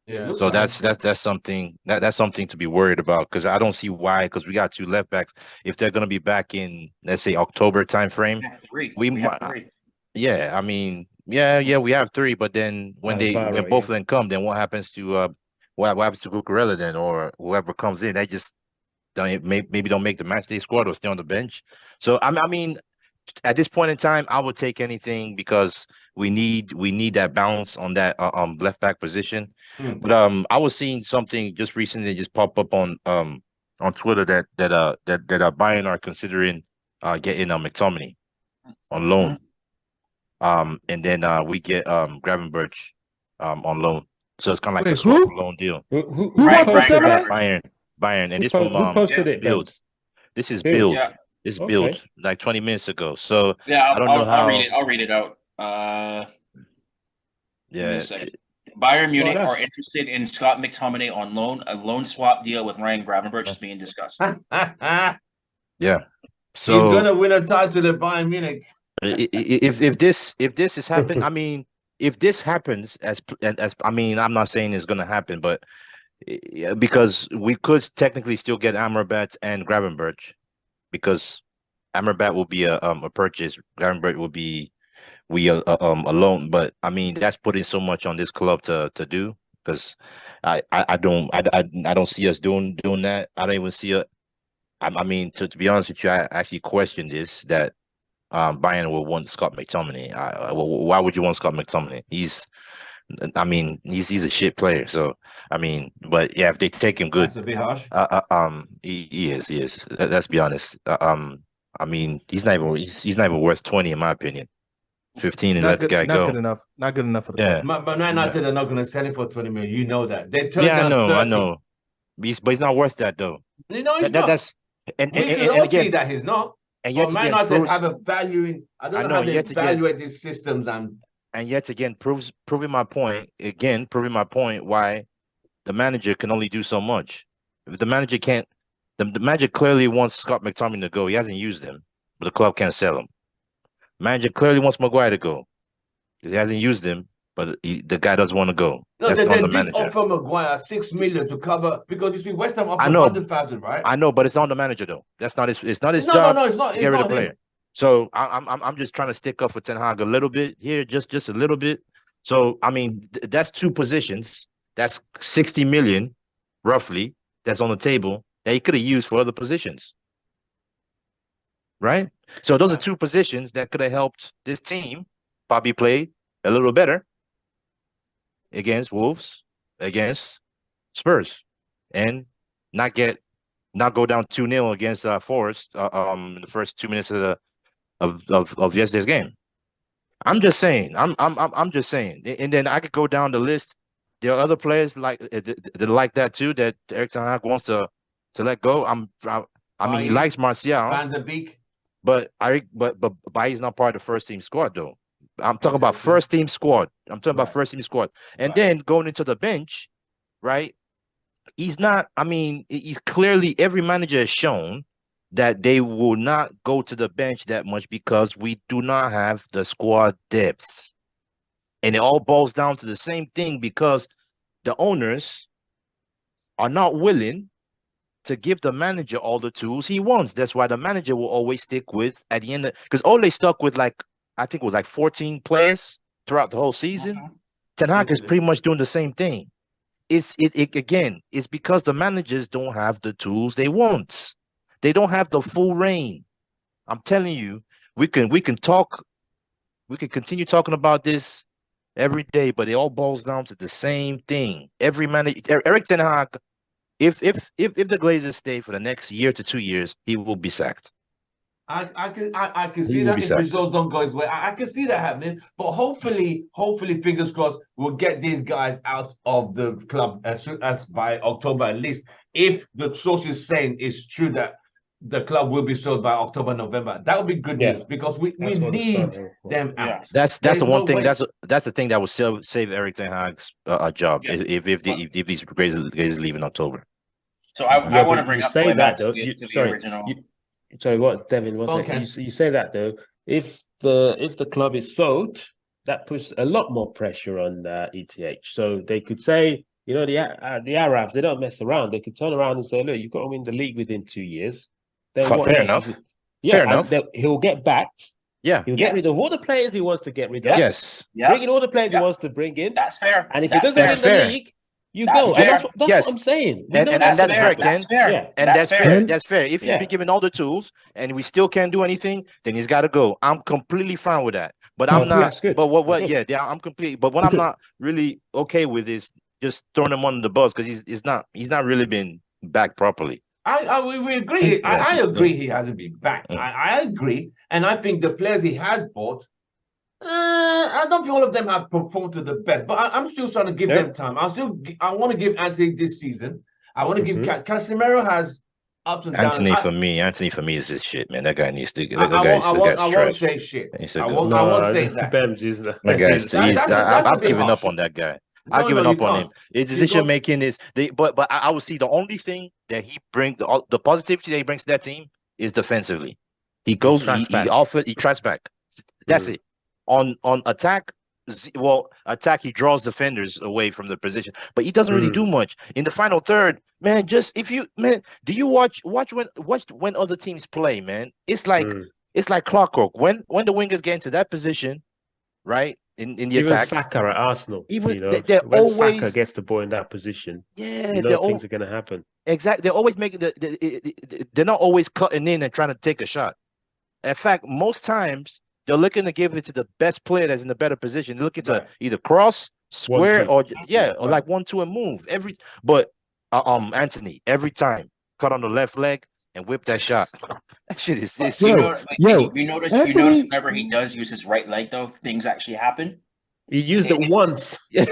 Yeah. So that's something that's something to be worried about because I don't see why because we got two left backs. If they're gonna be back in let's say October time frame, We have three. we We have might three. yeah, I mean yeah we have three, but then when Alvaro, both yeah. of them come, then what happens to what happens to Cucurella then or whoever comes in? They just don't maybe don't make the match day squad or stay on the bench. So I mean at this point in time, I would take anything because we need that balance on that left back position. Hmm. But I was seeing something just recently just pop up on Twitter that Bayern are considering getting McTominay on loan. And then we get Gravenberch on loan. So it's kind of like Wait, a swap who? loan deal. Who Right, posted right, that? right. Bayern, and Who, this from who posted it? Build. Ben? This is Build. Build. Yeah. This is Okay. Build like 20 minutes ago. So Yeah, I don't know I'll read how. it. I'll read it out. Give me a Yeah, second. Bayern Munich that's- are interested in Scott McTominay on loan. A loan swap deal with Ryan Gravenberch is being discussed. yeah. He's So gonna win a title at Bayern Munich. if this is happening, I mean, if this happens as I mean, I'm not saying it's gonna happen, but because we could technically still get Amrabat and Gravenberch because Amrabat will be a purchase, Gravenberch will be a loan. But I mean, that's putting so much on this club to do because I don't see us doing that. I don't even see it. I mean, to be honest with you, I actually question this that Bayern will want Scott McTominay. Why would you want Scott McTominay? I mean, he's a shit player. So, I mean, but yeah, if they take him good, That's a bit harsh. he is. Let's be honest. I mean, he's not even worth 20 in my opinion. 15 and Not let the good. guy Not go. good enough. Not good enough for the Yeah. club. But Man United are not going to sell him for 20 million. You know that. They turned Yeah, down 30. I know. But he's not worth that though. You know he's That, not. that's and We could and all see again that he's not. and But yet Man again United proves have a valuing. I don't I know know, how they yet again- evaluate these systems and yet again proving my point why the manager can only do so much. If the manager can't, the manager clearly wants Scott McTominay to go. He hasn't used him, but the club can't sell him. Manager clearly wants Maguire to go. He hasn't used him, but the guy doesn't want to go. No, That's they on the did manager. offer Maguire 6 million to cover because you see West Ham offered I know. 100,000, right? I know, but it's on the manager though. That's not his. It's not his No, job no, it's not. to It's get rid of not the him. player. So I'm just trying to stick up for Ten Hag a little bit here, just a little bit. So I mean, that's two positions. That's 60 million, roughly. That's on the table that he could have used for other positions, right? So those are two positions that could have helped this team probably play a little better against Wolves, against Spurs, and not go down 2-0 against Forest in the first 2 minutes of yesterday's game. I'm just saying. I'm just saying. And then I could go down the list. There are other players like that like that too that Eric Ten Hag wants to let go. I mean, he Bailly, likes Martial, Van der Beek. but Bailly's not part of the first team squad though. I'm talking about Okay. first team squad. I'm talking about Right. first team squad. And Right. then going into the bench, right? He's not. I mean, he's clearly every manager has shown that they will not go to the bench that much because we do not have the squad depth. And it all boils down to the same thing because the owners are not willing to give the manager all the tools he wants. That's why the manager will always stick with at the end because Ole stuck with I think it was 14 players throughout the whole season. Ten Hag is pretty much doing the same thing. It's because the managers don't have the tools they want. They don't have the full reign. I'm telling you, we can continue talking about this every day, but it all boils down to the same thing. Every manager, Eric Ten Hag, if the Glazers stay for the next year to 2 years, he will be sacked. I can He see will that be if sacked. results don't go his way. I can see that happening. But hopefully, fingers crossed, we'll get these guys out of the club as soon as by October at least. If the source is saying it's true that the club will be sold by October, November, that would be good Yeah. news because we That's what the need Sun are for. them Yeah. out. That's There's the one no thing. way- That's the thing that will save Eric Ten Hag's job Yeah. if these guys leave in October. So I Yeah, want to but bring you up say going that back to though. the original. Sorry, what Devin was Go on, saying? Ken. You say that though. If the club is sold, that puts a lot more pressure on ETH. So they could say, you know, the Arabs, they don't mess around. They could turn around and say, look, you've got to win the league within 2 years. Then what Fair next? enough. Yeah, Fair and enough. then he'll get backed. Yeah. He'll get rid of all the players he wants to get rid of. Yeah. Yes. Yeah, Bring in all the players he Yeah. wants to bring in. that's fair. And if he That's doesn't fair. win the fair. league, you That's go. And fair. that's Yes. what I'm saying. We And know that's gonna fair, happen. Ken. That's fair. Yeah. And that's fair. fair. That's fair. If Yeah. he's been given all the tools and we still can't do anything, then he's got to go. I'm completely fine with that. But I'm Okay, not. that's good. But what? That's Yeah, I'm completely. But what I'm Because- not really okay with is just throwing him under the bus because he's not really been backed properly. we agree. Yeah. I agree he hasn't been backed. Yeah. I agree. And I think the players he has bought, I don't think all of them have performed to the best, but I'm still trying to give Yeah. them time. I want to give Anthony this season. I want to give Mhm. Casemiro has ups and downs. Anthony for me is this shit, man. That guy needs to. That I guy's won't trash. say shit. He's a I good- won't. I won't say that. Bems is not. That guy's. That's a I've bit given harsh. up on that guy. No, I've given no, up you on can't. him. His decision making is but I would see the only thing that he brings the positivity that he brings to that team is defensively. He goes, he tracks back. That's it. On attack, attack he draws defenders away from the position, but he doesn't really do much in the final third. Man, do you watch when other teams play? Man, it's like clockwork. When the wingers get into that position, right? In the Even attack, Saka at Arsenal, even you know, they're when always Saka gets the ball in that position, yeah, you know things are going to happen. exactly. They're always making they're not always cutting in and trying to take a shot. In fact, most times they're looking to give it to the best player that's in the better position. They're looking to either cross, square, 1-2. or like 1-2 and move But Anthony every time cut on the left leg and whip that shot. That shit is You notice Anthony- whenever he does use his right leg, though, things actually happen. He used it once. And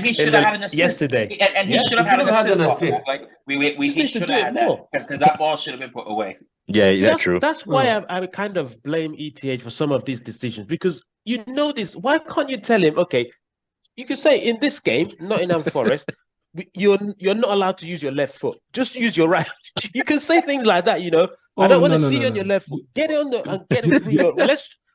he should have had an assist yesterday. And he should have had an assist. Off assist. that. Like he Just need to should do have it had that more. because that ball should have been put away. Yeah, that's true. That's why I kind of blame ETH for some of these decisions because you know this. Why can't you tell him? Okay, you could say in this game, Nottingham Forest, you're not allowed to use your left foot. Just use your right. You can say things like that. You know, I don't want to see you on your left foot. Get it on and get it through.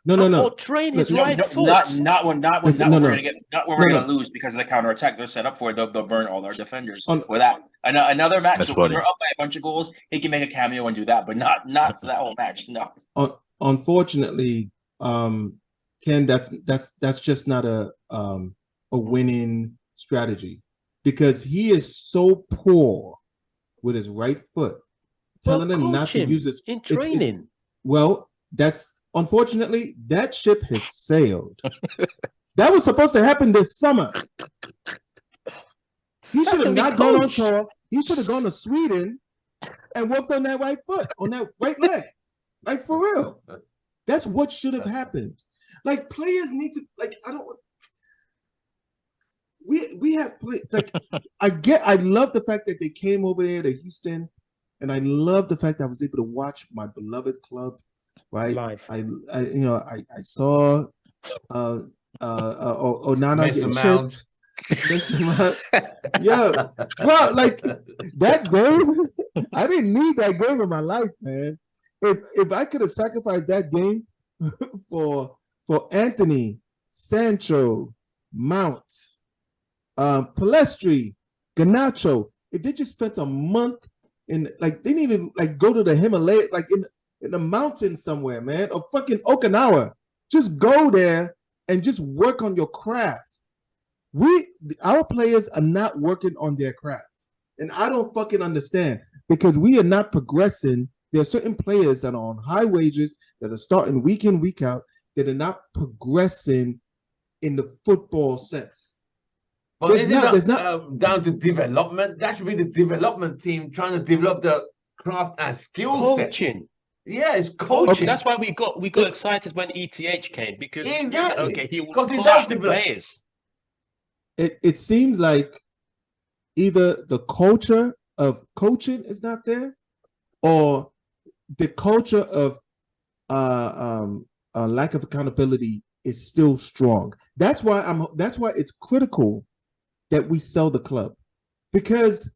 Or train his right foot. Not when we're gonna lose because of the counter attack they're set up for. They'll burn all our defenders with that. Another match That's when funny. we're up by a bunch of goals, he can make a cameo and do that, but not for that whole match. No. Unfortunately, Ken, that's just not a winning strategy because he is so poor with his right foot, telling him not to use his in training. That's unfortunately that ship has sailed. That was supposed to happen this summer. He should have not gone on tour. He should have gone to Sweden and worked on that right foot, on that right leg. Like for real. That's what should have happened. Like players need to we have play, like I love the fact that they came over there to Houston, and I love the fact that I was able to watch my beloved club, right? Live. I saw Onana Mason get Mount. chipped. Yeah, bro, like that game, I didn't need that game in my life, man. If I could have sacrificed that game for Anthony, Sancho, Mount, Palestri, Garnacho, if they just spent a month in, like, they need to like go to the Himalaya, like in the mountains somewhere, man, or fucking Okinawa. Just go there and just work on your craft. Our players are not working on their craft, and I don't fucking understand because we are not progressing. There are certain players that are on high wages that are starting week in, week out that are not progressing in the football sense. But There's it's not- not down to development. That should be the development team trying to develop the craft and skill set. Coaching. Yeah, it's Okay, coaching. that's why we got excited when ETH came because Exactly. okay, he will 'Cause he pull does out the develop. players. It seems like either the culture of coaching is not there, or the culture of lack of accountability is still strong. That's why it's critical that we sell the club, because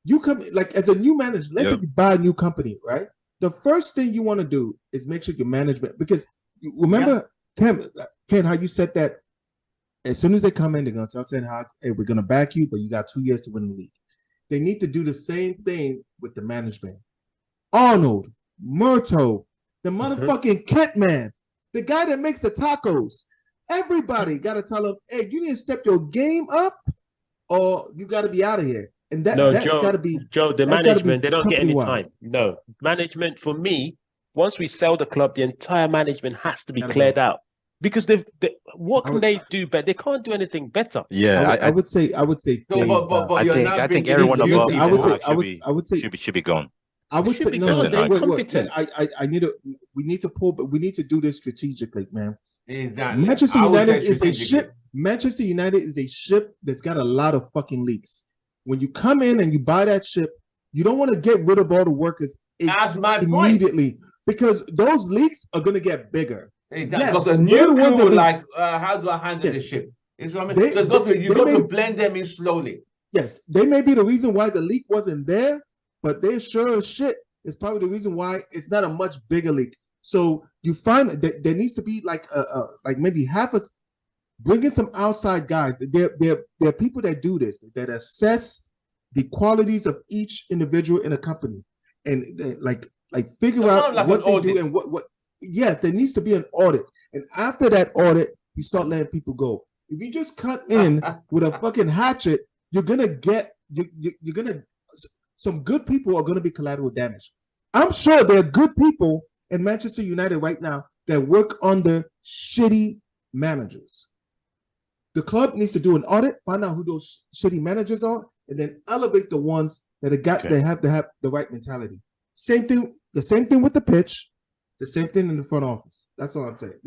you come like as a new manager. Let's say you buy a new company, right? The first thing you want to do is make sure your management, because you remember Ken, how you said that as soon as they come in, they're gonna tell Ten Hag, hey, we're gonna back you, but you got 2 years to win the league. They need to do the same thing with the management. Arnold, Murto, the motherfucking Kent man, the guy that makes the tacos. Everybody got to tell him, hey, you need to step your game up, or you got to be out of here. And that's got to be the that's gotta be management. They don't get any company-wide. time. No, management for me. Once we sell the club, the entire management has to be Gotta cleared go. out because what can they do better? They can't do anything better. Yeah, I would say So, phased out. but you're now I think bringing everyone in new above Listen, people. I would say should be gone. I would should say be no, gone. They're wait. incompetent. I need to. We need to pull, but we need to do this strategically, man. Exactly. Manchester I would United say is a strategically. ship. Manchester United is a ship that's got a lot of fucking leaks. When you come in and you buy that ship, you don't want to get rid of all the workers That's my point. immediately, because those leaks are going to get bigger. Exactly. Yes, Because a they're new the ones crew, that like, how do I handle Yes. this ship? You know what I mean? They- So it's got to, you've they got to made- blend them in slowly. Yes, they may be the reason why the leak wasn't there, but they sure as shit is probably the reason why it's not a much bigger leak. So you find that there needs to be like maybe half of bring in some outside guys. There are people that do this, that assess the qualities of each individual in a company, and like figure So out like what an they audit. do and what. Yes, there needs to be an audit, and after that audit, you start letting people go. If you just cut in with a fucking hatchet, you're gonna get you're gonna some good people are gonna be collateral damage. I'm sure there are good people in Manchester United right now that work under shitty managers. The club needs to do an audit, find out who those shitty managers are, and then elevate the ones that have to have the right mentality. The same thing with the pitch, the same thing in the front office. That's all I'm saying.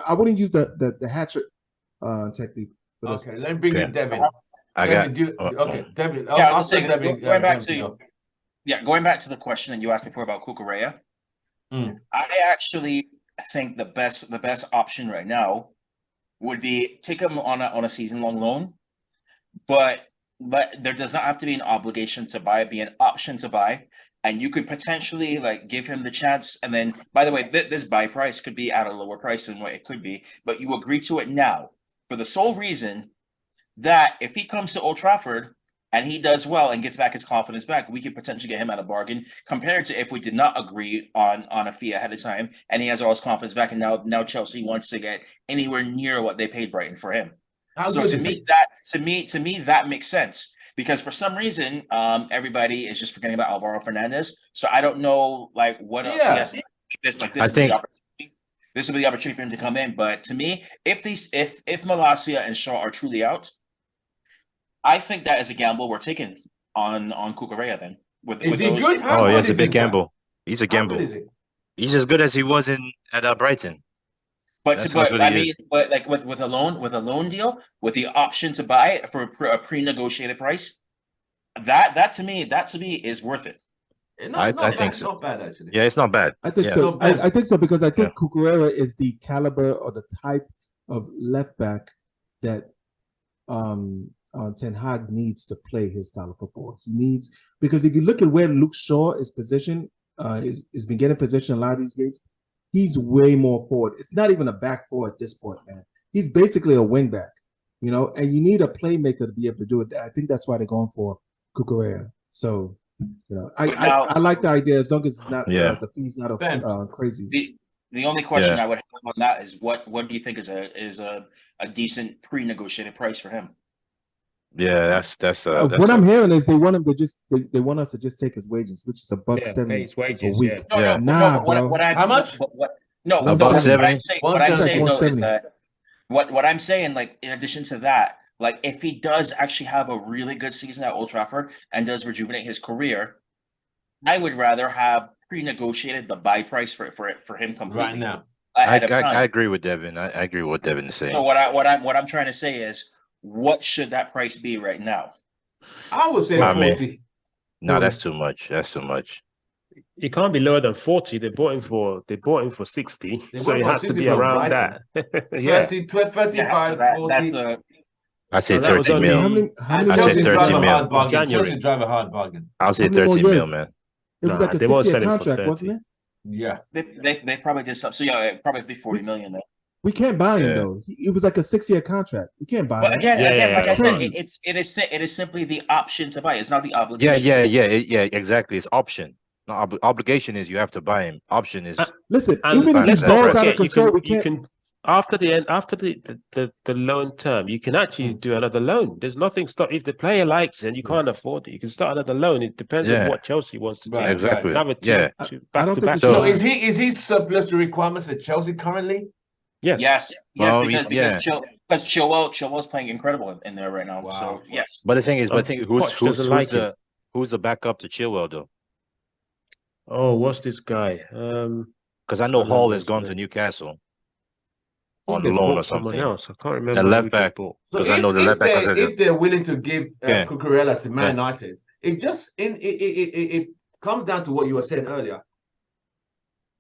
I wouldn't use the hatchet technique for this. Okay, let me bring in Devin. Okay, Devin. Yeah, I I'll was just saying, Devin. going back Devin to going back to the question that you asked before about Cucurella. Mm. I actually think the best option right now would be take him on a season-long loan, but there does not have to be an obligation to buy, be an option to buy, and you could potentially like give him the chance. And then, by the way, this buy price could be at a lower price than what it could be, but you agree to it now for the sole reason that if he comes to Old Trafford and he does well and gets back his confidence back, we could potentially get him at a bargain compared to if we did not agree on a fee ahead of time and he has all his confidence back, and now Chelsea wants to get anywhere near what they paid Brighton for him. So to me that makes sense, because for some reason everybody is just forgetting about Alvaro Fernandez. So I don't know like what else he has. This I think this will be the opportunity for him to come in. But to me, if Malacia and Shaw are truly out, I think that is a gamble we're taking on Cucurella then. Is he good? Oh, yeah, it's a big gamble. He's a gamble. How good is he? He's as good as he was at Brighton. But like with a loan deal with the option to buy for a pre-negotiated price, that to me is worth it. I think so. Not bad actually. Yeah, it's not bad. I think Yeah. so. I think so because I think Yeah. Cucurella is the caliber or the type of left back that Ten Hag needs to play his style of football. He needs, because if you look at where Luke Shaw is positioned, is been getting positioned a lot of these games. He's way more forward. It's not even a back four at this point, man. He's basically a wing back, and you need a playmaker to be able to do it. I think that's why they're going for Cucurella. So, I like the idea as long as it's not the fee's not crazy. The only question I would have on that is what do you think is a decent pre-negotiated price for him? Yeah, that's what I'm hearing is they want him to they want us to just take his wages, which is $1.70 a week. How much? What I'm saying though is that what I'm saying, like in addition to that, like if he does actually have a really good season at Old Trafford and does rejuvenate his career, I would rather have pre-negotiated the buy price for him completely Right now. ahead of time. I agree with Devin. I agree with what Devin is saying. So what I'm trying to say is, what should that price be right now? I would say I mean, 40. No, that's too much. That's too much. It can't be lower than 40. They bought him for 60. They So bought it him for has to 60 be from around Brighton. that. Yeah. 30, 35, Yeah, so 40. that's a I say No, that was 30 mil. only- How And many I more said Chelsea years? 30 drive a mil. hard bargain. January. Chelsea drive a hard bargain. I'll say How many more 30 mil, years? man. It was Nah, like a they won't 6-year sell him for contract, 30. wasn't it? Yeah. they probably did something. So yeah, it'd probably be 40 million then. We can't buy him Yeah. though. It was like a 6-year contract. We can't buy But him. again, Yeah, like I said, Crazy. it is simply the option to buy. It's not the Yeah, obligation. exactly. It's option. No, obligation is you have to buy him. Option is Listen, And even if he let's balls not out of forget, control, we you can't. can after the loan term, you can actually do another loan. There's nothing stop if the player likes it and you can't afford it. You can start another loan. It depends on Yeah. what Chelsea wants to do. Right, exactly. Another two, Yeah. two I don't think back-to-back. we So should- is he surplus to requirements at Chelsea currently? Yes. Yes, Well, because yeah. Chilwell's playing incredible in there right now. Wow. So yes, But the thing is, Poch doesn't like it. who's the backup to Chilwell though? Oh, what's this guy? Because I know I don't Hall know has his gone name. to Newcastle I think on they loan or bought someone something. else. I can't remember. The who left they back. bought. So Because I know the left back has if they're willing to give Yeah. Cucurella to Man Yeah. United, it comes down to what you were saying earlier.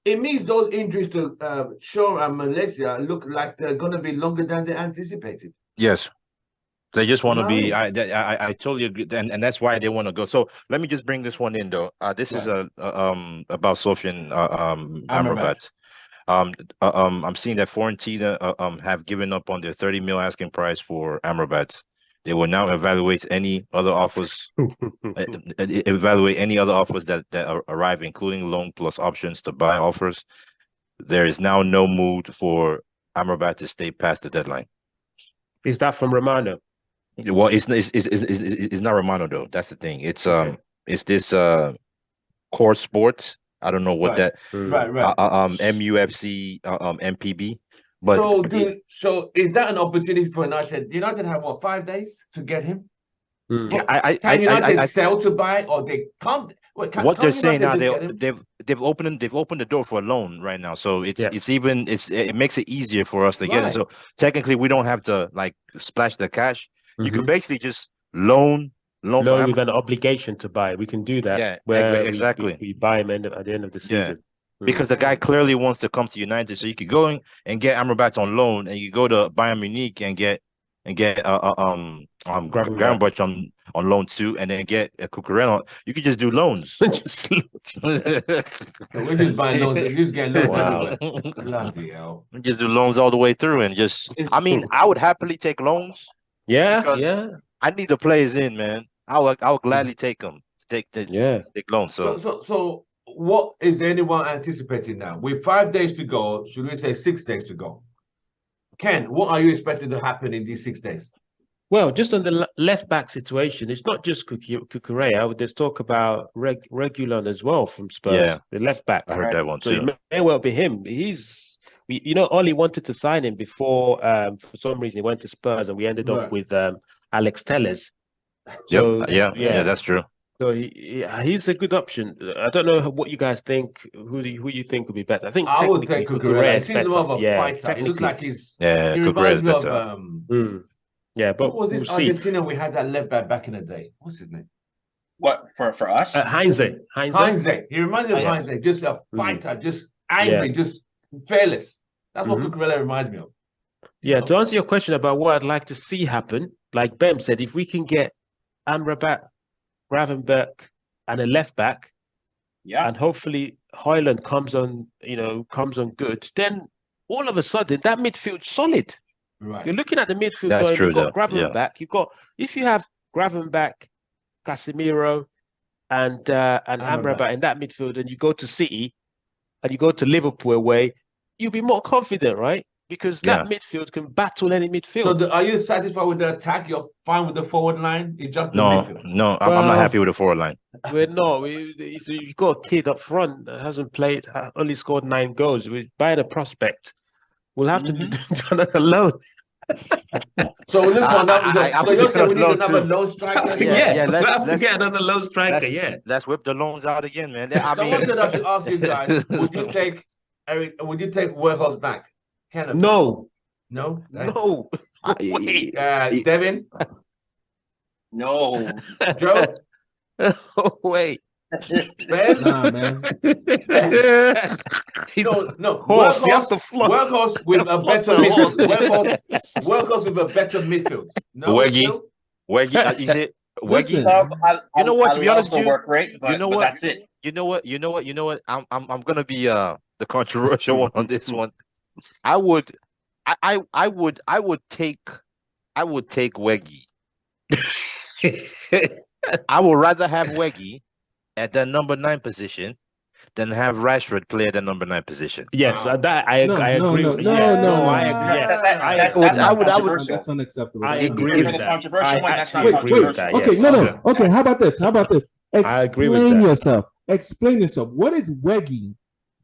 It means those injuries to Shaw and Malaysia look like they're going to be longer than they anticipated. Yes. They just want to No. be. I totally agree, and that's why they want to go. So let me just bring this one in though. This is about Sofian Amrabat. I'm seeing that Fiorentina have given up on their 30 mil asking price for Amrabat. They will now evaluate any other offers. Evaluate any other offers that arrive, including loan plus options to buy offers. There is now no mood for Amrabat to stay past the deadline. Is that from Romano? Well, it's not Romano though. That's the thing. It's it's this Core Sports. I don't know what Right. that Right. MUFC MPB. But So is that an opportunity for United? United have what, 5 days to get him? yeah, Can United sell to buy, or they can't? what they're saying now, United just get him? they've opened the door for a loan right now, so Yeah. it makes it easier for us to get it. Right. So technically, we don't have to like splash the cash. You Mhm. could basically just loan for Loan with an obligation to buy. We can do that. Yeah, where exactly. we buy him at the end of the Yeah. season. Because the guy clearly wants to come to United, so you could go in and get Amrabat on loan, and you go to Bayern Munich and get Gravenberch on loan too, and then get Cucurella. You could just do loans. Just- We're just buying loans. We're just getting loans Wow. everywhere. Bloody hell. Just do loans all the way through, and just. I mean, I would happily take loans. yeah, Because- yeah, I need the players in, man. I would gladly take them. Take yeah. loans. So So what is anyone anticipating now? With 5 days to go, should we say 6 days to go? Ken, what are you expecting to happen in these 6 days? Well, just on the left back situation, it's not just Cucurella. There's talk about Regulon as well from Spurs. Yeah. The left back. I heard that one So too. it may well be him. Ollie wanted to sign him before. For some reason, he went to Spurs, and we ended Right. up with Alex Telles. So, yeah, that's true. So he's a good option. I don't know what you guys think. Who you think would be better? I think I would technically take Cucurella. He is seems better. more of a Yeah, fighter. He looks technically. like he's. Yeah, He Cucurella reminds is me of better. Yeah, but what was this we'll see. Argentina we had that left back in the day? What's his name? what for us? Heinze. Heinze. He reminds me of Yeah. Heinze. Just a fighter, just angry, just fearless. That's what Mhm. Cucurella reminds me of. Yeah, to answer your question about what I'd like to see happen, like Bem said, if we can get Amrabat, Gravenberch, and a left back, Yeah, and hopefully Højlund comes on good, then all of a sudden that midfield's solid. Right. You're looking at the midfield. That's going, true, you've got though. Yeah. Gravenberch. If you have Gravenberch, Casemiro, and Amrabat in that midfield, and you go to City, and you go to Liverpool away, you'll be more confident, right? Because that midfield can battle any midfield. So are you satisfied with the attack? You're fine with the forward line? It's just the No, midfield. no, I'm not happy with the forward line. We're not. You've got a kid up front that hasn't played, only scored 9 goals. We're buying a prospect. We'll have to do another loan. So we look for another. I So you're would saying we need loan another too. loan striker? as Yeah, well? yeah, we have to let's get another low striker. let's Yeah. let's whip the loans out again, man. I Someone mean, said I should ask you guys: would you take Eric? Would you take Werhos back? Cannel? No. No. No. Wait. Devin, No. Joe, Wait. Ben. Nah, man. He's No. horse. You have to flog. Workhorse with a flog better the midfield. horse. Workhorse with a better midfield. No. Weggy. Still? Weggy, is it Listen. Weggy? You know what, to be honest the with you, work rate, but, you know but what? that's it. You know what? I'm gonna be the controversial one on this one. I would take Weggy. I would rather have Weggy at the number 9 position than have Rashford play at the number 9 position. Yes, Wow. that I No, agree. no, with- no, yeah, no, I no. agree. Yes, That's I not would- controversial. That's unacceptable. I That's agree If with it's a that. controversial I one, that's not actually Wait, agree with controversial. that. okay, yes. no. Okay, how about this? I agree with Explain that. yourself. Explain yourself. What is Weggy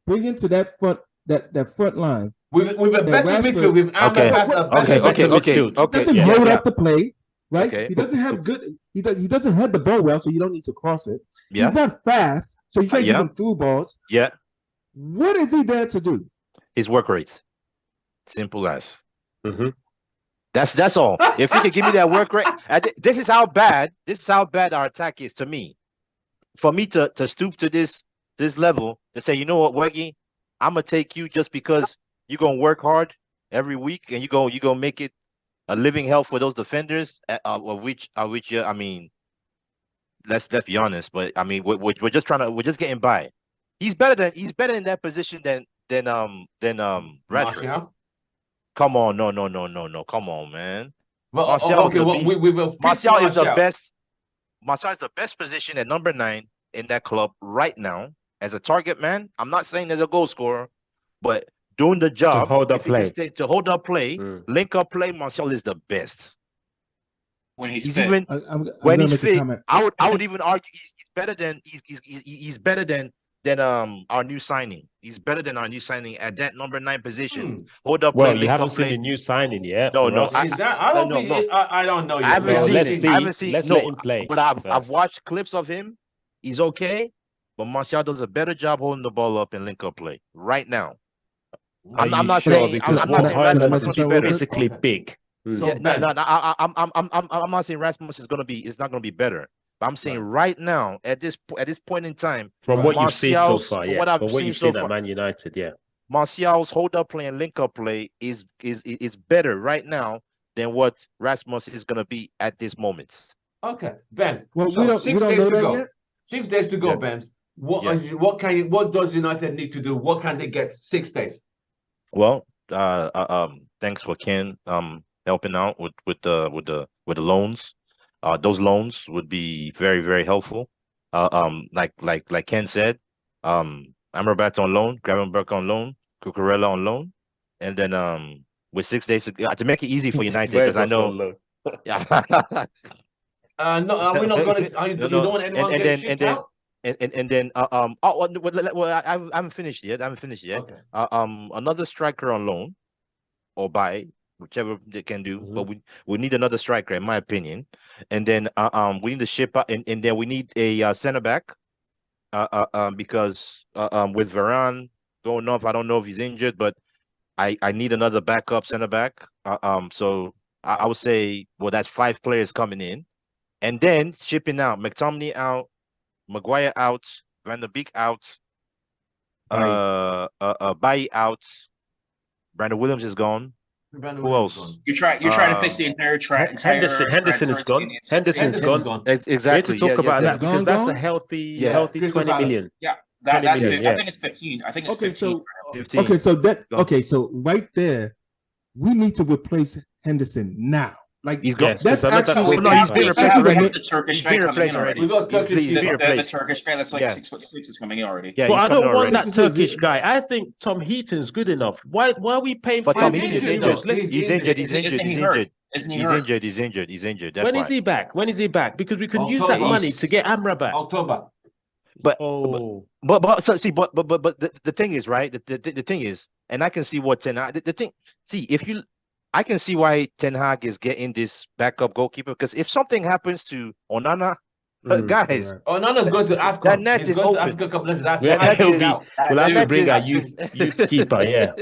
bringing to that front line? With a That better Rashford- midfield, with Okay. Amrabat, a better Okay, better midfield. He doesn't yeah, hold yeah. up the play, right? Okay. He doesn't have good. He doesn't head the ball well, so you don't need to cross it. Yeah, He's not fast, so you can't yeah. give him through balls. yeah. What is he there to do? His work rate. Simple as. Mhm. That's all. If he can give me that work rate, this is how bad our attack is to me. For me to stoop to this level and say, you know what, Weggy, I'm gonna take you just because you're gonna work hard every week and you're gonna make it a living hell for those defenders. Of which I mean, let's be honest, but I mean we're just getting by. He's better in that position than Rashford. Martial. Come on, no. Come on, man. Well, Martial okay, is the well, beast. we will fix Martial is the Martial. best. Martial is the best position at number 9 in that club right now as a target man. I'm not saying as a goal scorer, but doing the job hold up if he can play. to hold up play, link up play. Martial is the best. When he's He's fit. even I'm when gonna he's make a fit. comment. I would even argue he's better than he's better than our new signing. He's better than our new signing at that number 9 position. Hold up Well, play, you link haven't up seen play. the new signing yet. No, for no, us. Is that? I don't no, think. no. I don't know yet. I haven't Well, seen let's it. see. I haven't seen. Let's no, let him play but I've first. watched clips of him. He's okay, but Martial does a better job holding the ball up and link up play right now. Are I'm you not sure? saying Because I'm not saying Haaland Rasmus is is gonna be better. basically Okay. big. So Yeah, no, Benz, I'm not saying Rasmus is not gonna be better. But I'm saying right now, at this point in time, From what you've seen so Martial's- far, from yes. what I've From what seen you've so seen at far- Man United, yeah. Martial's hold up play and link up play is better right now than what Rasmus is gonna be at this moment. okay, Ben. Well, so we don't 6 know days to that go. yet. 6 days to go, Yeah. Ben. Yeah. What does United need to do? What can they get 6 days? Well, thanks for Ken helping out with the loans. Those loans would be very, very helpful. Like Ken said, Amrabat on loan, Gravenberch on loan, Cucurella on loan, and then with 6 days to make it easy for United because I know. Yeah. No, are we not going to? You No, don't want anyone and get then- shipped and then- out? and then I haven't finished yet. Okay. Another striker on loan or buy, whichever they can do. Mhm. But we need another striker, in my opinion. And then we need to ship out, and then we need a center back. Because with Varane going off, I don't know if he's injured, but I need another backup center back. So I would say, well, that's 5 players coming in, and then shipping out McTominay out, Maguire out, Van der Beek out, Bailly out, Brandon Williams is gone. Who else? You're trying to fix the entire Henderson is gone. Henderson's gone. Exactly. We need to talk about yes, that because gone, that's a gone? healthy Yeah, 20 Crystal Palace. million. Yeah, 20 that's million, I yeah. think it's 15. I think it's Okay, 15. so 15. okay, so that Go. okay, so right there, we need to replace Henderson now. Like He's gone. Yes, that's there's another- actually no, he's been replaced actually the already. ma- the Turkish He's guy been coming replaced in already. We got Turkish He's people. been The replaced. Turkish guy that's like Yeah. 6'6" is coming in already. Yeah, But he's I coming don't want already. that Turkish guy. I think Tom Heaton's good enough. Why are we paying But 5 Tom million Heaton's euros? injured. Let's- He's injured. He's Isn't injured. he He's hurt? injured. Isn't he He's hurt? injured. He's injured. He's injured. That's When why. is he back? When is he back? Because we can use that October. money to get Amrabat. October. But Oh, so see, but the thing is, right? The thing is, and I can see what's in the thing. See, if you, I can see why Ten Hag is getting this backup goalkeeper because if something happens to Onana, guys, right. Oh, Nana's going to AFCON. that net He's is going to open. Africa Cup of Nations. They Yeah, might it'll take be. out. We'll have to net bring is- our youth keeper. Yeah,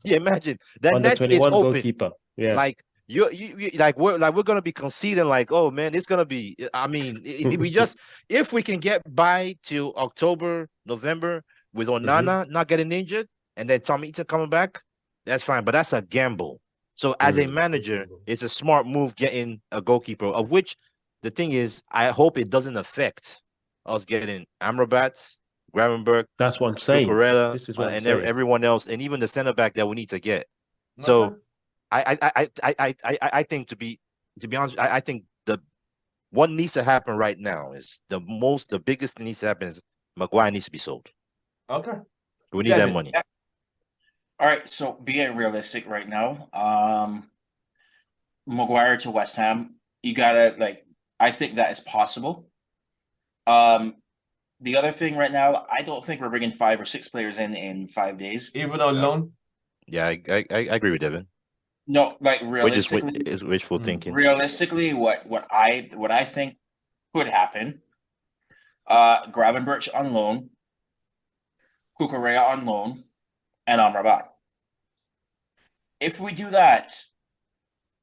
Yeah, imagine that under net is 21 open. goalkeeper. Yeah, Like you like we're gonna be conceding like, oh man, it's gonna be. I mean, we just if we can get by till October, November with Onana not getting injured and then Tom Eaton coming back, that's fine. But that's a gamble. So as a manager, it's a smart move getting a goalkeeper. Of which the thing is, I hope it doesn't affect us getting Amrabat, Gravenberg, that's what I'm saying. Cucurella, This is what I'm and saying. everyone else, and even the center back that we need to get. So. Okay. I think to be honest, I think what needs to happen right now is the biggest thing needs to happen is Maguire needs to be sold. Okay. We need Yeah, that but- money. All right, so being realistic right now, Maguire to West Ham, you gotta like. I think that is possible. The other thing right now, I don't think we're bringing 5 or 6 players in 5 days. Even on loan. Yeah, I agree with Devin. No, like We're just realistically, it's wishful thinking. realistically, what I think could happen. Gravenberch on loan, Cucurella on loan, and Amrabat. If we do that,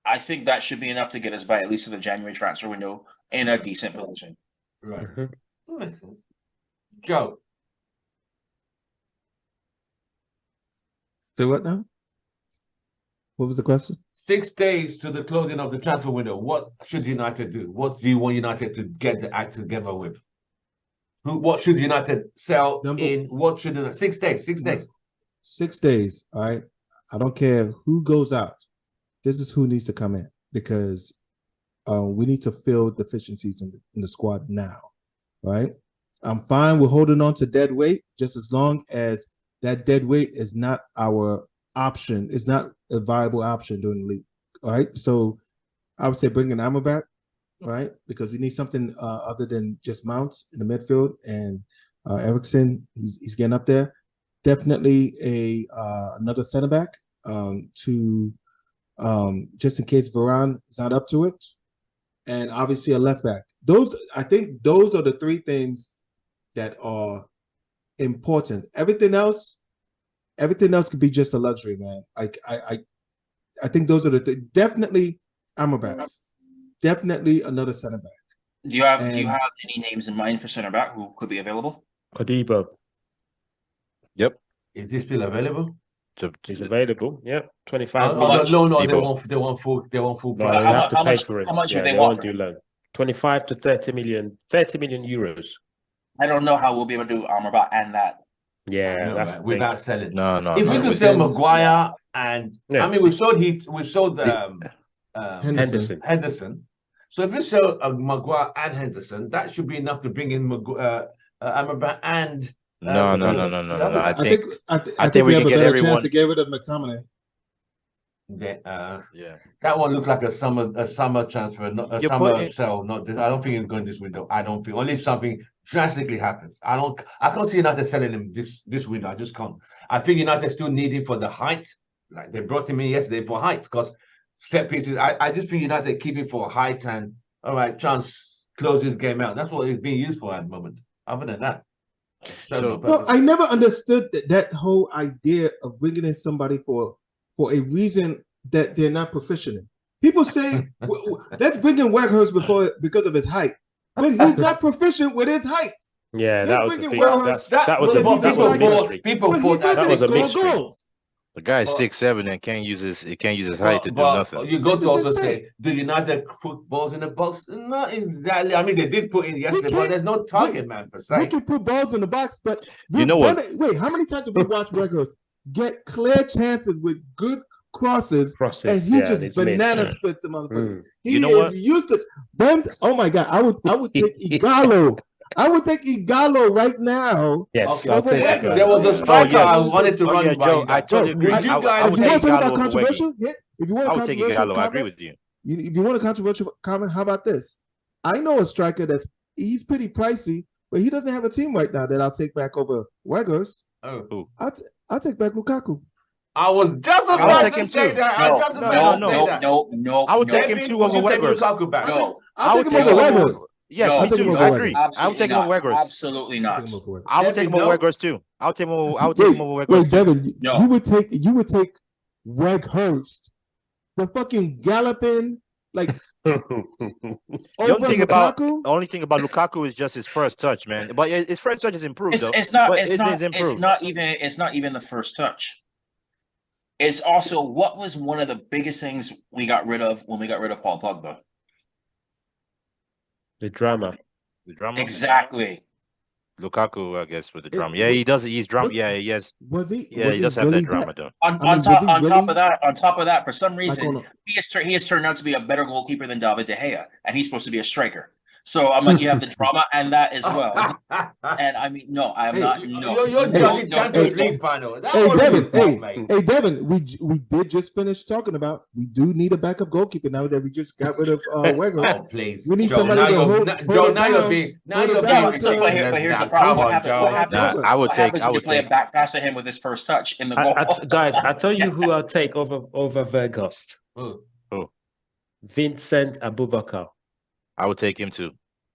I think that should be enough to get us by at least to the January transfer window in a decent position. Right. Mhm. That makes sense. Joe. Say what now? What was the question? 6 days to the closing of the transfer window. What should United do? What do you want United to get the act together with? What should United sell in? What should 6 days? 6 days. 6 days. All right. I don't care who goes out. This is who needs to come in because we need to fill deficiencies in the squad now. Right. I'm fine with holding on to dead weight just as long as that dead weight is not our option. It's not a viable option during the league. All right. So I would say bring an Amrabat back, right? Because we need something other than just Mount in the midfield and Eriksson. He's getting up there. Definitely another center back to just in case Varane is not up to it, and obviously a left back. I think those are the 3 things that are important. Everything else could be just a luxury, man. I think those are the definitely Amrabat, definitely another center back. Do you have any names in mind for center back who could be available? Kadiba Is he still available? is available. Yeah, 25 Oh, million. no, they Debo. want full No, price. they How have to how pay much- for it. how much would Yeah, they want won't for do loan. 25 to 30 million. 30 million euros. I don't know how we'll be able to do Amrabat and that. Yeah, No, that's man, the thing. without selling. No. If we no. could sell Maguire and Yeah. I mean we sold Henderson. Henderson. So if we sell Maguire and Henderson, that should be enough to bring in Amrabat and No. I think I think we we have can a get better everyone- chance to get rid of McTominay. Yeah. that one looked like a summer transfer, not a You're summer putting- sell. Not this, I don't think it's going this window. I don't think only if something drastically happens. I can't see United selling him this window. I just can't. I think United still need him for the height. Like they brought him in yesterday for height because set pieces. I just think United keep him for height and all right, chance close this game out. That's what it's being used for at the moment. Other than that, So- No, I never understood that whole idea of bringing in somebody for a reason that they're not proficient in. People say, let's bring in Weghorst because of his height, but he's not proficient with his height. Yeah, Let's that was bring the in big. Weghorst. That was because the he's that a was a striker. mystery. people But he thought that That was doesn't a score mystery. goals. The guy is But- 6'7" and can't use his height to do But nothing. you got This to is also insane. say, do United put balls in the box? Not exactly. I mean, they did put in yesterday, but can't- there's no target man per We se. can put balls in the box, but You know what? Wait, how many times have we watched Weghorst get clear chances with good crosses, Process. and he yeah, just it's banana missed. splits the motherfucker? Mm. He You know is what? useless. Ben's. Oh my god, I would take Igalo. I would take Igalo right now. Yes, Okay, I'll take that. Weghorst. There was a striker yes. I wanted to run by Joe, you I guys. totally agree. Would you I guys would If you take want to talk Igalo about over Weggy. controversial, if you want I a would take controversial Igalo. I agree comment, with you. if you want a controversial comment, how about this? I know a striker he's pretty pricey, but he doesn't have a team right now that I'll take back over Weghorst. Oh, I'll take back Lukaku. I was just I would about take to him say too. that. I No, was just no, about to no, say that. no. I would take him Kevin, too would over you take Weggers. Lukaku back? No, I'll take him No. over No. Weggers. Yes, No. me I'll take him too. over I Weggers. agree. I would absolutely take him over not. Weggers. Absolutely I'll not. take him over Weggers. I would take him Devin, over no. Weggers too. I would take him over Weggers Wait, too. Devin, No. you would take Weghurst, the fucking galloping like The over only thing about Lukaku. Lukaku is just his first touch, man. But his first touch is improved though. It's not. But It's it not. is It's improved. not even. It's not even the first touch. It's also what was one of the biggest things we got rid of when we got rid of Paul Pogba. The drama. The drama. Exactly. Lukaku, I guess, with the drama. Yeah, he does. He's drama. Yeah, yes. Was he? Yeah, was he does have really that drama though. On, I mean, on was top he on top really- of that, for some reason, on he has turned out to be a better goalkeeper than David De Gea, and he's supposed to be a striker. So I'm like, you have the drama and that as well. And I mean, no, I am Hey, not. No, You're no, judging no, Champions no. League final. That Hey, wasn't Devin, his fault, hey, mate. hey, Devin, we did just finish talking about we do need a backup goalkeeper now that we just got rid of Weghorst. Oh, please. We need Joe, somebody now to you're, hold- now, hold Joe, it now you're down. being, now Hold it you're down. being Yeah, so, but ridiculous here's the now. problem. Come What on, happens? Joe. What happens? Nah, I would what take- happens I when you would play a take- back pass to him with his first touch in the goal? Guys, I tell you who I'll take over Weghorst. Who? Vincent Abubakar. I would take him too.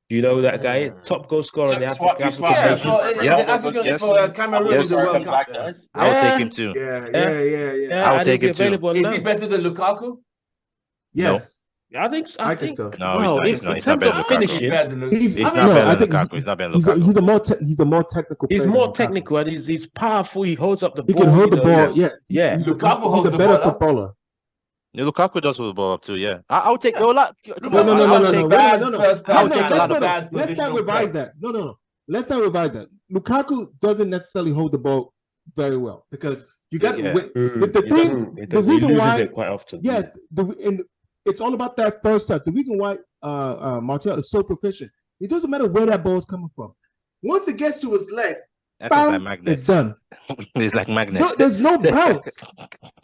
Do you know who that guy is? Mm. Top goal scorer in the Swap- you African swap Yeah, him for Nations. for the Ronaldo African, goes- yes. for Cameroon in Yes. the Abubakar World comes Cup. back to us. I would Yeah. take him too. Yeah, Yeah. yeah. I would and take he'll him be too. available Is now. he better than Lukaku? Yes, I think. I think so. No, he's Well, not. in He's not. in He's not terms better of than Lukaku. finishing, Better than Lukaku. He's He's I mean, not no, better I than think Lukaku. He's not better than he's a, Lukaku. he's a more technical. he's player more than Lukaku. technical and he's powerful. He holds up the He ball. can hold you the know, ball. Yeah, Yeah. Lukaku he's holds a the better ball up. footballer. Yeah, Lukaku does with the ball up too. Yeah, I would take. Come No, on, no, I would no, take. no. bad Wait a minute, no. first I touch would take and a lot of bad Let's not positional revise play. that. No. Let's not revise that. Lukaku doesn't necessarily hold the ball very well because you got Yeah. the He thing. doesn't- The he reason loses why, it quite often. yeah, and it's all about that first touch. The reason why Martial is so proficient, it doesn't matter where that ball is coming from. Once it gets to his leg, That is like bam, magnet. it's done. It's like magnet. No, there's no bounce.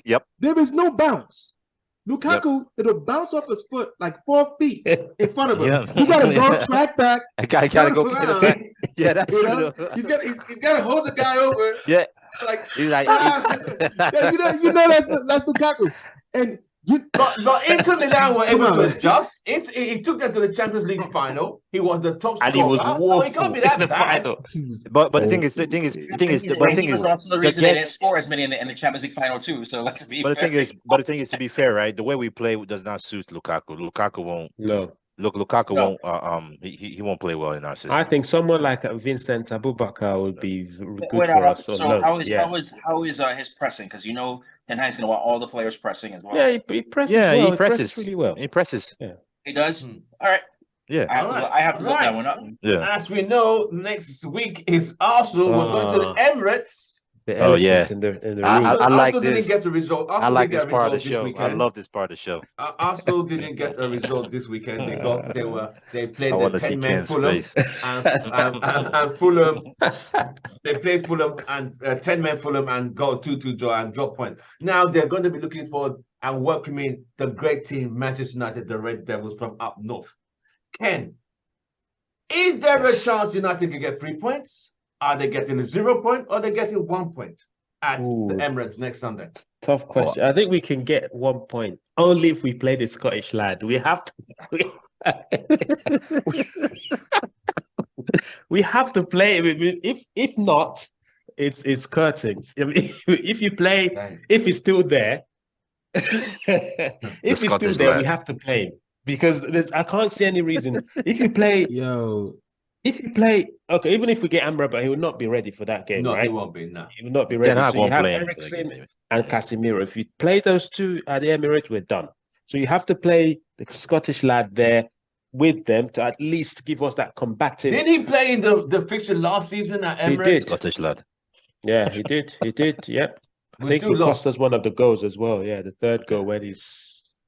Yep. There is no bounce. Lukaku, it'll bounce off his foot like 4 feet in front of him. Yeah. He gotta go track back. I gotta go get it back. Yeah, that's You true. know, though. he's gotta hold the guy over. Yeah, Like, he's like. yeah, you know that's Lukaku. And you But Inter Milan were Come able on, to man. adjust. He took them to the Champions League final. He was the top scorer. And he was So woeful he can't be in that the bad. final. he was But the thing is, but the thing He was is, also the to reason they get- didn't score as many in the Champions League final too. So let's be. but the thing fair. is, to be fair, right? The way we play does not suit Lukaku. Lukaku won't. No. Lukaku No. won't. He won't play well in our system. I think someone like Vincent Abubakar would be good Wait, for us. so on loan. how is yeah. how is his pressing? Because you know Ten Hag's gonna want all the players pressing as well. Yeah, he presses Yeah, well. he presses really well. He presses. He does. Hmm. All right. Yeah, I have All to. right. I have to look that Right. one up. yeah. As we know, next week is Arsenal. We're going to the Emirates. The Oh, yeah. elephant in the I- room. I like Arsenal didn't this. get a result. I Arsenal like didn't this get a part of the result this show. I weekend. love this part of the show. Arsenal didn't get a result this weekend. They played I the want to see 10-man Ken's Fulham face. and Fulham. They played Fulham and 10-man Fulham and got 2-2 draw and drop point. Now they're going to be looking for and welcoming the great team Manchester United, the Red Devils from up north. Ken, is there Yes. a chance United can get 3 points? Are they getting a 0 point or are they getting 1 point at Ooh. the Emirates next Sunday? Tough question. I think we can get 1 point only if we play the Scottish lad. We have to. We have to play. If not, it's curtains. I mean, if you play, Dang. if he's still there, if he's still Scottish there, we lad. have to play him because I can't see any reason. If you play, okay, even if we get Amrabat, he will not be ready for that game, No, right? he won't be. No. He will not be Ten ready. Hag So you won't have play him. Eriksen and Casemiro. If you play those two at the Emirates, we're done. So you have to play the Scottish lad there with them to at least give us that combative. Did he play in the fixture last season at He Emirates? did. Scottish lad. Yeah, he did. He did. Yep. I We think still he lost. cost us one of the goals as well. Yeah, the third goal when he's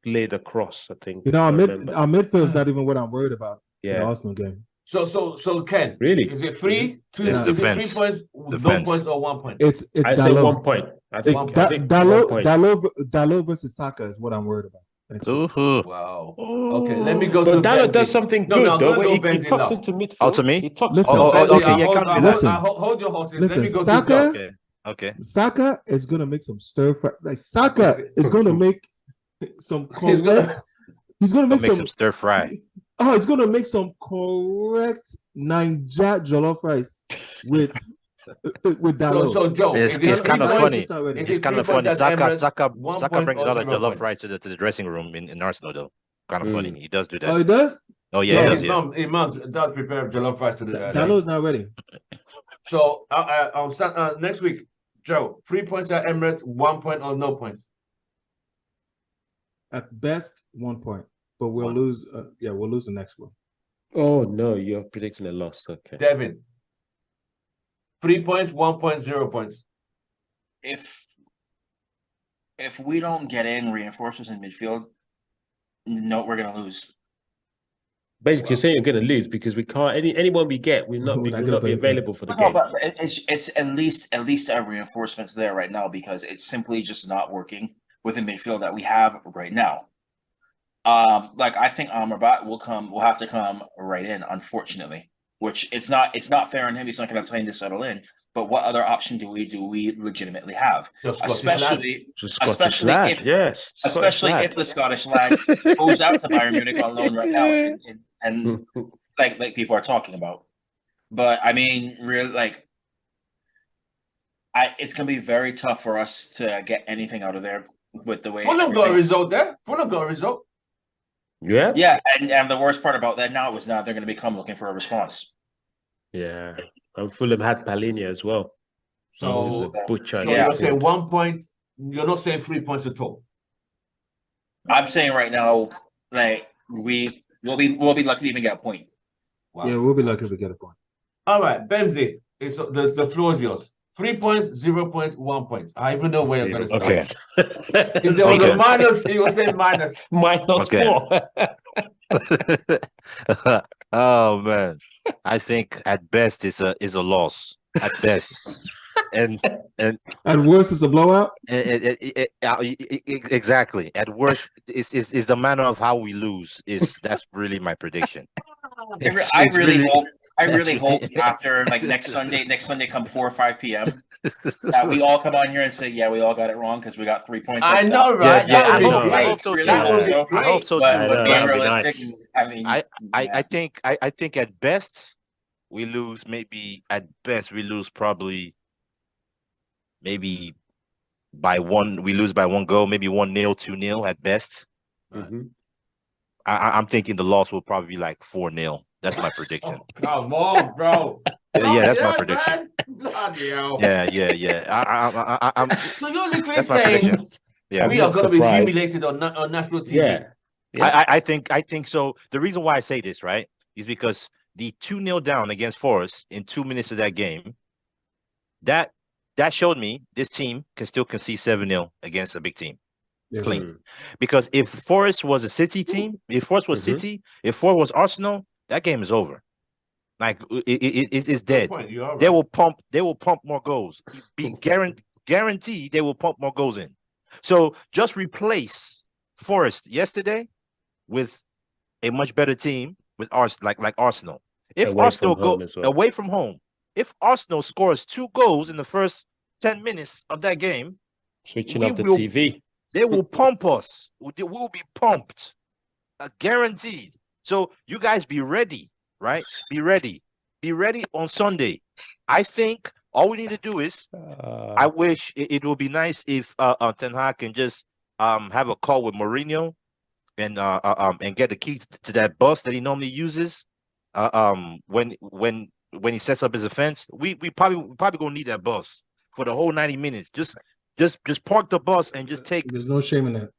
laid across. I think. You know, I our remember. midfield's not even what I'm worried about in the Yeah. Arsenal game. So Ken, Really? is it 3, 2, It's is it defense. 3 points, no Defense. points or 1 point? It's I say Dalot. 1 point. I think, It's I think 1 point. Dalot versus Saka is what I'm worried about. Thanks. Ooh. Wow. Okay, let me go But to Dalot Benzi. does something No, good no, I'm though. gonna When go he Benzi tucks last. into midfield. Oh, to me? He tucks. Listen, Oh, okay, Benzi. yeah, can't be that. Listen. Hold your horses. Listen, let me go Saka- to Okay. Okay. Saka is gonna make some stir fry. Like Saka is gonna make some He's gonna- correct. He's gonna I'll make make some some stir fry. Oh, it's gonna make some correct Ninja jollof rice with Dalo. So Joe, It's, if it's three kind of Dalo's points, funny. just not ready. if It's kind 3 of points funny. at Saka Emirates, Saka 1 Saka point brings a or lot of 0 jollof points. rice to the dressing room in Arsenal though. Kind of funny. He does do Oh, that. he does. Oh yeah, Yeah, he his does. Yeah. mom does prepare jollof rice to the. Dalo's not ready. So next week, Joe, 3 points at Emirates, 1 point or no points. At best, 1 point, but we'll One. lose. We'll lose the next one. Oh no, you're predicting a loss. Okay. Devin, 3 points, 1 point, 0 points. If we don't get in reinforcements in midfield, no, we're gonna lose. Basically, you're saying you're going to lose because we can't. Anyone we get, We're will not not gonna be play the game. available for the No, game. but it's at least our reinforcements there right now because it's simply just not working with the midfield that we have right now. Like I think Amrabat will have to come right in, unfortunately. Which it's not fair on him. He's not going to have time to settle in. But what other option do we legitimately have? The Scottish lad. Especially Scottish lad, yes. especially Scottish if the Scottish lad goes out to Bayern Munich on loan right now, and like people are talking about. But I mean, really, like, it's gonna be very tough for us to get anything out of there with the way. Fulham got a everything- result there. Fulham got a result. Yeah. Yeah, and the worst part about that now is now they're gonna become looking for a response. Yeah. And Fulham had Palhinha as well. So, He was a butcher. so Yeah. you're saying 1 point. You're not saying 3 points at all. I'm saying right now, like we'll be lucky to even get a point. Wow. Yeah, we'll be lucky if we get a point. All right, Bemzi, the floor is yours. 3 points, 0 points, 1 point. I even know where you're going to start. Okay. If there was a Okay. minus, you would say minus. Minus Okay. 4. Oh man, I think at best it's a loss at best, and At worst, it's a blowout. exactly at worst is the manner of how we lose. That's really my prediction. I It's really hope. I it's really hope really- after like next Sunday come 4 or 5 p.m. that we all come on here and say, yeah, we all got it wrong because we got 3 points. I like know, that. right? Yeah, That would I be hope- I great. hope so Really too. That would be so. great. I hope so But too. I but know, being that'd be realistic, nice. I mean, I think at best we lose maybe at best we lose probably maybe by one. We lose by 1 goal, maybe 1-0, 2-0 at best. Mhm. I'm thinking the loss will probably be like 4-0. That's my prediction. Oh, come on, bro. Yeah, that's my Yeah, prediction. man. Bloody hell. Yeah. I'm So you're literally That's my saying prediction. Yeah. we I'm are not going to be surprised. humiliated on national TV. Yeah. Yeah. I think so. The reason why I say this, right, is because the 2-0 down against Forest in 2 minutes of that game, that showed me this team can still concede 7-0 against a big team. Yeah. Clean. Mm. Because if Forest was a City team, if Forest was Mhm. City, if Forest was Arsenal, that game is over. Like it's Good dead. point. You are They right. will pump more goals. Be guaranteed they will pump more goals in. So just replace Forest yesterday with a much better team with like Arsenal. If Away Arsenal from go home as well. away from home, if Arsenal scores 2 goals in the first 10 minutes of that game, Switching we off the will- TV. they will pump us. We will be pumped, guaranteed. So you guys be ready, right? Be ready on Sunday. I think all we need to do is. I wish it would be nice if Ten Hag can just have a call with Mourinho and get the keys to that bus that he normally uses when he sets up his offense. We probably gonna need that bus for the whole 90 minutes. Just park the bus and just take. There's no shame in that.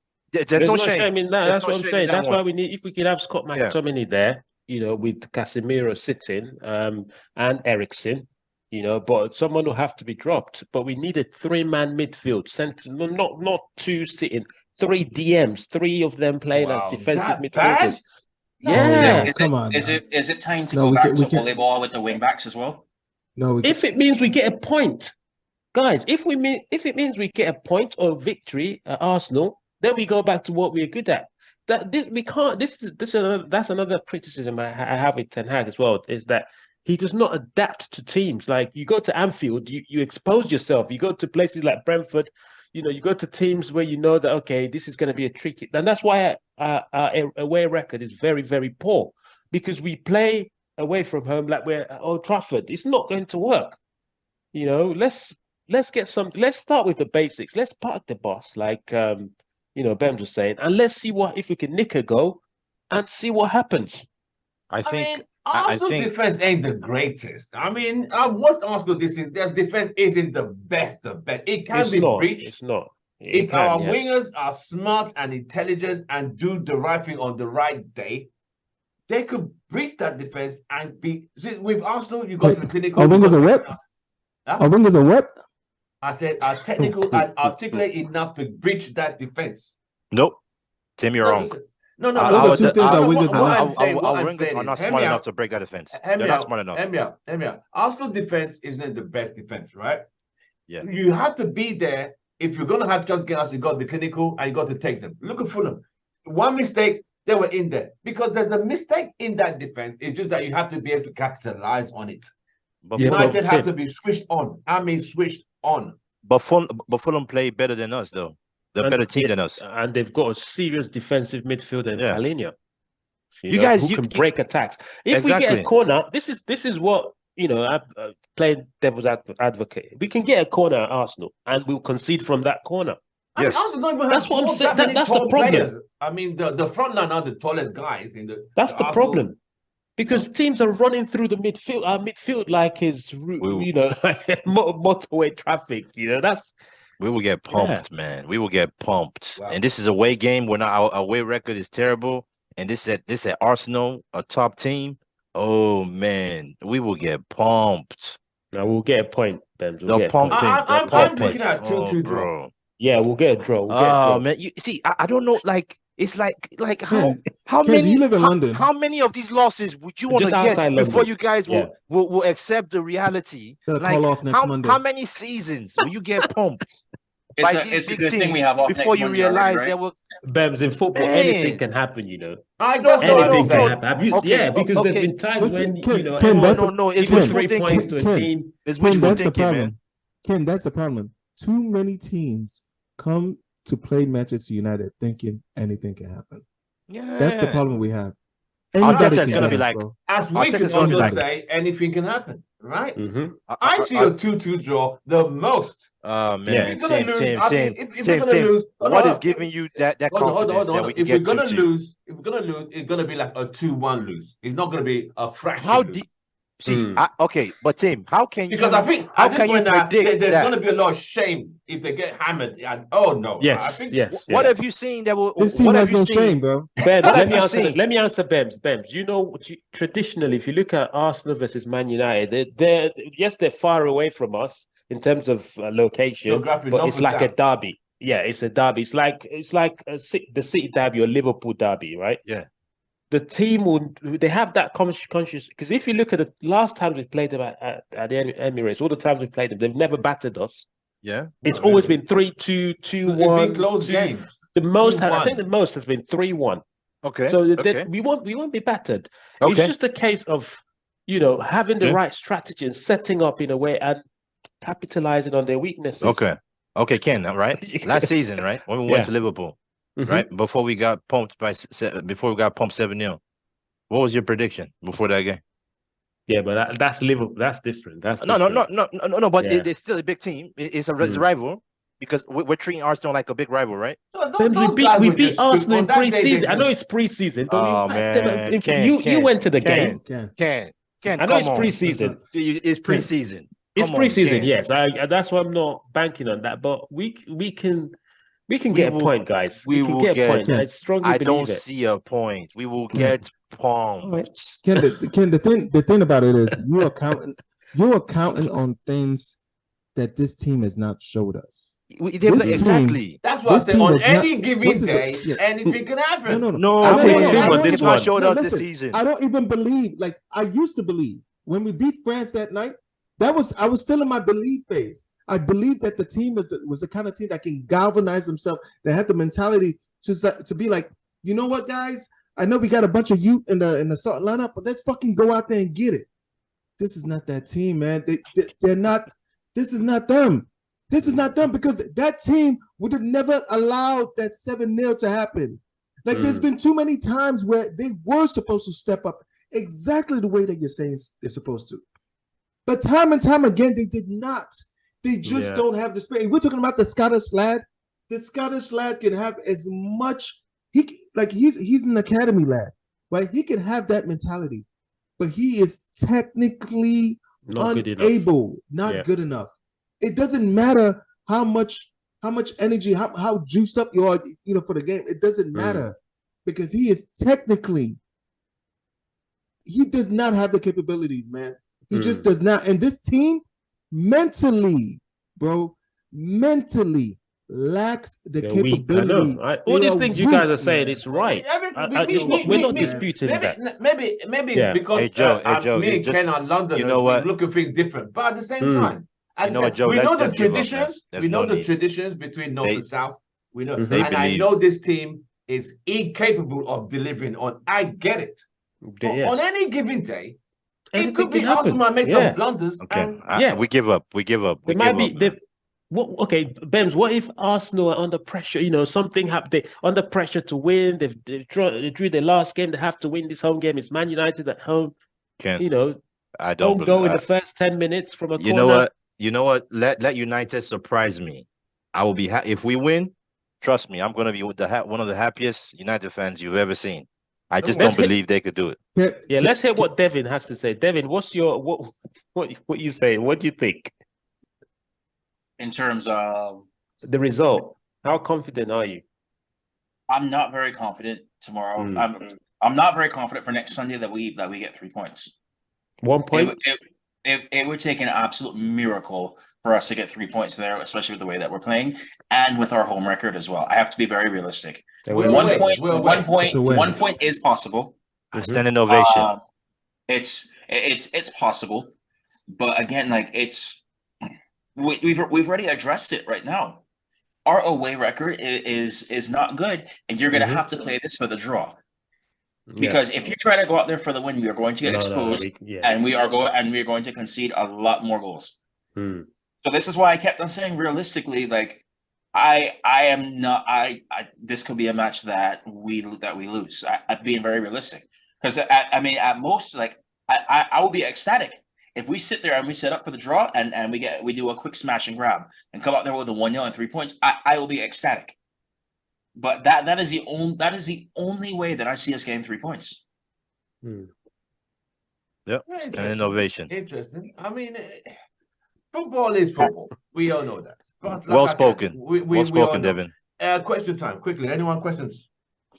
There's no shame. in that. There's That's no what I'm shame in saying. that That's one. why we need, if we could have Scott Yeah. McTominay there, with Casemiro sitting, and Ericsson, but someone will have to be dropped. But we need a 3-man midfield, center, not 2 sitting, 3 DMs, 3 of them playing Wow, as defensive that midfielders. bad? Is Yeah. it, come on, Is man. it time to No, go we back can't- we to can't- volleyball with the wing backs as well? No, we If it means we get a point, guys, if it means we get a point or victory at Arsenal, then we go back to what we're good at. We can't. That's another criticism I have with Ten Hag as well. Is that he does not adapt to teams. Like you go to Anfield, you expose yourself. You go to places like Brentford, you go to teams where you know that, okay, this is going to be a tricky. And that's why our away record is very, very poor, because we play away from home like we're at Old Trafford. It's not going to work. Let's start with the basics. Let's park the bus, like Bems was saying, and let's see if we can nick a goal and see what happens. I I think mean, Arsenal defense ain't the greatest. I mean, what Arsenal their defense isn't the best. It can be breached. It's not. If our wingers are smart and intelligent and do the right thing on the right day, they could breach that defense and be. See, with Arsenal, you go to the clinical. Our wingers are what? Our wingers are what? I said are technical and articulate enough to breach that defense. Nope. Tim, you're wrong. No. Those are two things our wingers are not. Our wingers are not smart enough to break that defense. They're not smart enough. Hear me out. Arsenal defense isn't the best defense, right? Yeah. You have to be there. If you're going to have chance against us, you got to be clinical and you got to take them. Look at Fulham. One mistake, they were in there. Because there's a mistake in that defense. It's just that you have to be able to capitalize on it. But United have to be switched on. I mean, switched on. But Fulham play better than us, though. They're a better team than us. And they've got a serious defensive midfielder in Palhinha. You guys who can break attacks. If we get a corner, this is what, I'm playing devil's advocate. We can get a corner at Arsenal and we'll concede from that corner. Yes. I mean, Arsenal don't even that's what I'm saying. That's the problem. Players. I mean, the front line are the tallest guys in the. That's the problem. Because teams are running through the midfield, our midfield like it's like motorway traffic. We will get pumped, man. We will get pumped. Wow. And this is a away game. Our away record is terrible. And this at Arsenal, a top team. Oh man, we will get pumped. Now we'll get a point, Ben. I'm picking out 2-2 draw. Yeah, we'll get a draw. Man, you see, I don't know. Like it's like how many? You live in London. How many of these losses would you want to get before you guys will accept the reality? Call off next Monday. How many seasons will you get pumped? It's a good thing we have off before you realize right? there will. Bems, in football, anything can happen. Anything can happen. Because there's been times when Ken, it's even 3 points to a team. It's wishful thinking, man. Ken, that's the problem. Too many teams come to play Manchester United thinking anything can happen. Yeah, that's the problem we have. Arteta's gonna be like, as we can also say, anything can happen, right? I see a 2-2 draw the most. Oh man, Tim, what is giving you that confidence that we can get 2-2? If we're gonna lose, it's gonna be like a 2-1 lose. It's not gonna be a fraction. How deep? See, okay, but Tim, how can you? Because I think how can you predict there's going to be a lot of shame if they get hammered. And, oh no! Yes, I think, What have you seen that will? This team has no shame, bro. Ben, let me answer Bems. Traditionally, if you look at Arsenal versus Man United, they're far away from us in terms of location, but it's like a derby. Yeah, it's a derby. It's like the City derby or Liverpool derby, right? Yeah. The team they have that conscious, because if you look at the last times we've played them at the Emirates, all the times we've played them, they've never battered us. Yeah, it's always been 3-2, 2-1. Close games. The most, I think, the most has been 3-1. Okay. So we won't be battered. Okay. It's just a case of having the right strategy and setting up in a way and capitalizing on their weaknesses. Okay, Ken. Right. Last season, right, when we went to Liverpool. Right before we got pumped 7-0. What was your prediction before that game? Yeah, but that's Liverpool. That's different. That's no. But it's still a big team. It's a rival because we're treating Arsenal like a big rival, right? We beat Arsenal in pre-season. I know it's pre-season, but you went to the game. Ken, I know it's pre-season. It's pre-season. It's pre-season. Yes, that's why I'm not banking on that. But we can. We can get a point, guys. We can get a point. I strongly believe it. See a point. We will get pumped. Ken, the thing about it is you're counting on things that this team has not showed us. Exactly. That's what I said. On any given day, anything can happen. No. This one showed us this season. I don't even believe. Like I used to believe when we beat France that night. I was still in my belief phase. I believe that the team was the kind of team that can galvanize themselves, that had the mentality to be like, you know what, guys? I know we got a bunch of youth in the starting lineup, but let's fucking go out there and get it. this is not that team, man. They're not. This is not them. This is not them because that team would have never allowed that 7-0 to happen. Like there's been too many times where they were supposed to step up exactly the way that you're saying they're supposed to. But time and time again, they did not. They just don't have the spirit. We're talking about the Scottish lad. The Scottish lad can have as much. He's an academy lad, right? He can have that mentality, but he is technically Not good enough. unable, not good enough. It doesn't matter how much energy, how juiced up you are, for the game. It doesn't matter because he is technically, he does not have the capabilities, man. He just does not. And this team mentally, bro, lacks the They're capability. weak. I know. All these things you guys are saying, man. it's right. Me- We're not me- disputing that. Maybe Yeah. because Hey, Joe, me and just- Ken are Londoners, you know what? we look at things different. But at the same time, You know what, Joe? we Let's know the just give up, man. traditions. There's We know no the need. traditions between North They- and South. We know, They and I believe. know this team is incapable of delivering on. I get it. Yes. On any given day, Anything it could be can happen. Arsenal might make Yeah. some blunders. Okay, and we give up. We give up. There We might give be up, man. okay, Bems, what if Arsenal are under pressure? Something happened. They under pressure to win. They drew their last game. They have to win this home game. It's Man United at home. Ken, I Home don't goal in believe. the first 10 minutes from a You corner. know what? You know what? Let United surprise me. I will be if we win. Trust me, I'm gonna be one of the happiest United fans you've ever seen. I just Let's don't hit- believe they could do it. Yeah, let's hear what Devin has to say. Devin, what's your what you say? What do you think? In terms of, The result. How confident are you? I'm not very confident tomorrow. Mm. I'm not very confident for next Sunday that we get 3 points. 1 point? It would take an absolute miracle for us to get 3 points there, especially with the way that we're playing and with our home record as well. I have to be very realistic. We'll One wait, point, we'll one wait. point, It's a win. 1 point is possible. Standing ovation. It's possible, but again, like we've already addressed it right now. Our away record is not good, and you're gonna have to play this for the draw. Because if you try to go out there for the win, we are going to get exposed, and we are going to concede a lot more goals. So this is why I kept on saying realistically, like I am not. This could be a match that we lose. I'm being very realistic because I mean at most, like I will be ecstatic if we sit there and we set up for the draw and we do a quick smash and grab and come out there with a 1-0 and 3 points. I will be ecstatic. But that is the only way that I see us getting 3 points. Yep, standing ovation. Interesting. I mean, football is football. We all know that. But like Well I said, spoken. we Well all spoken, know. Devin. Question time, quickly. Anyone questions?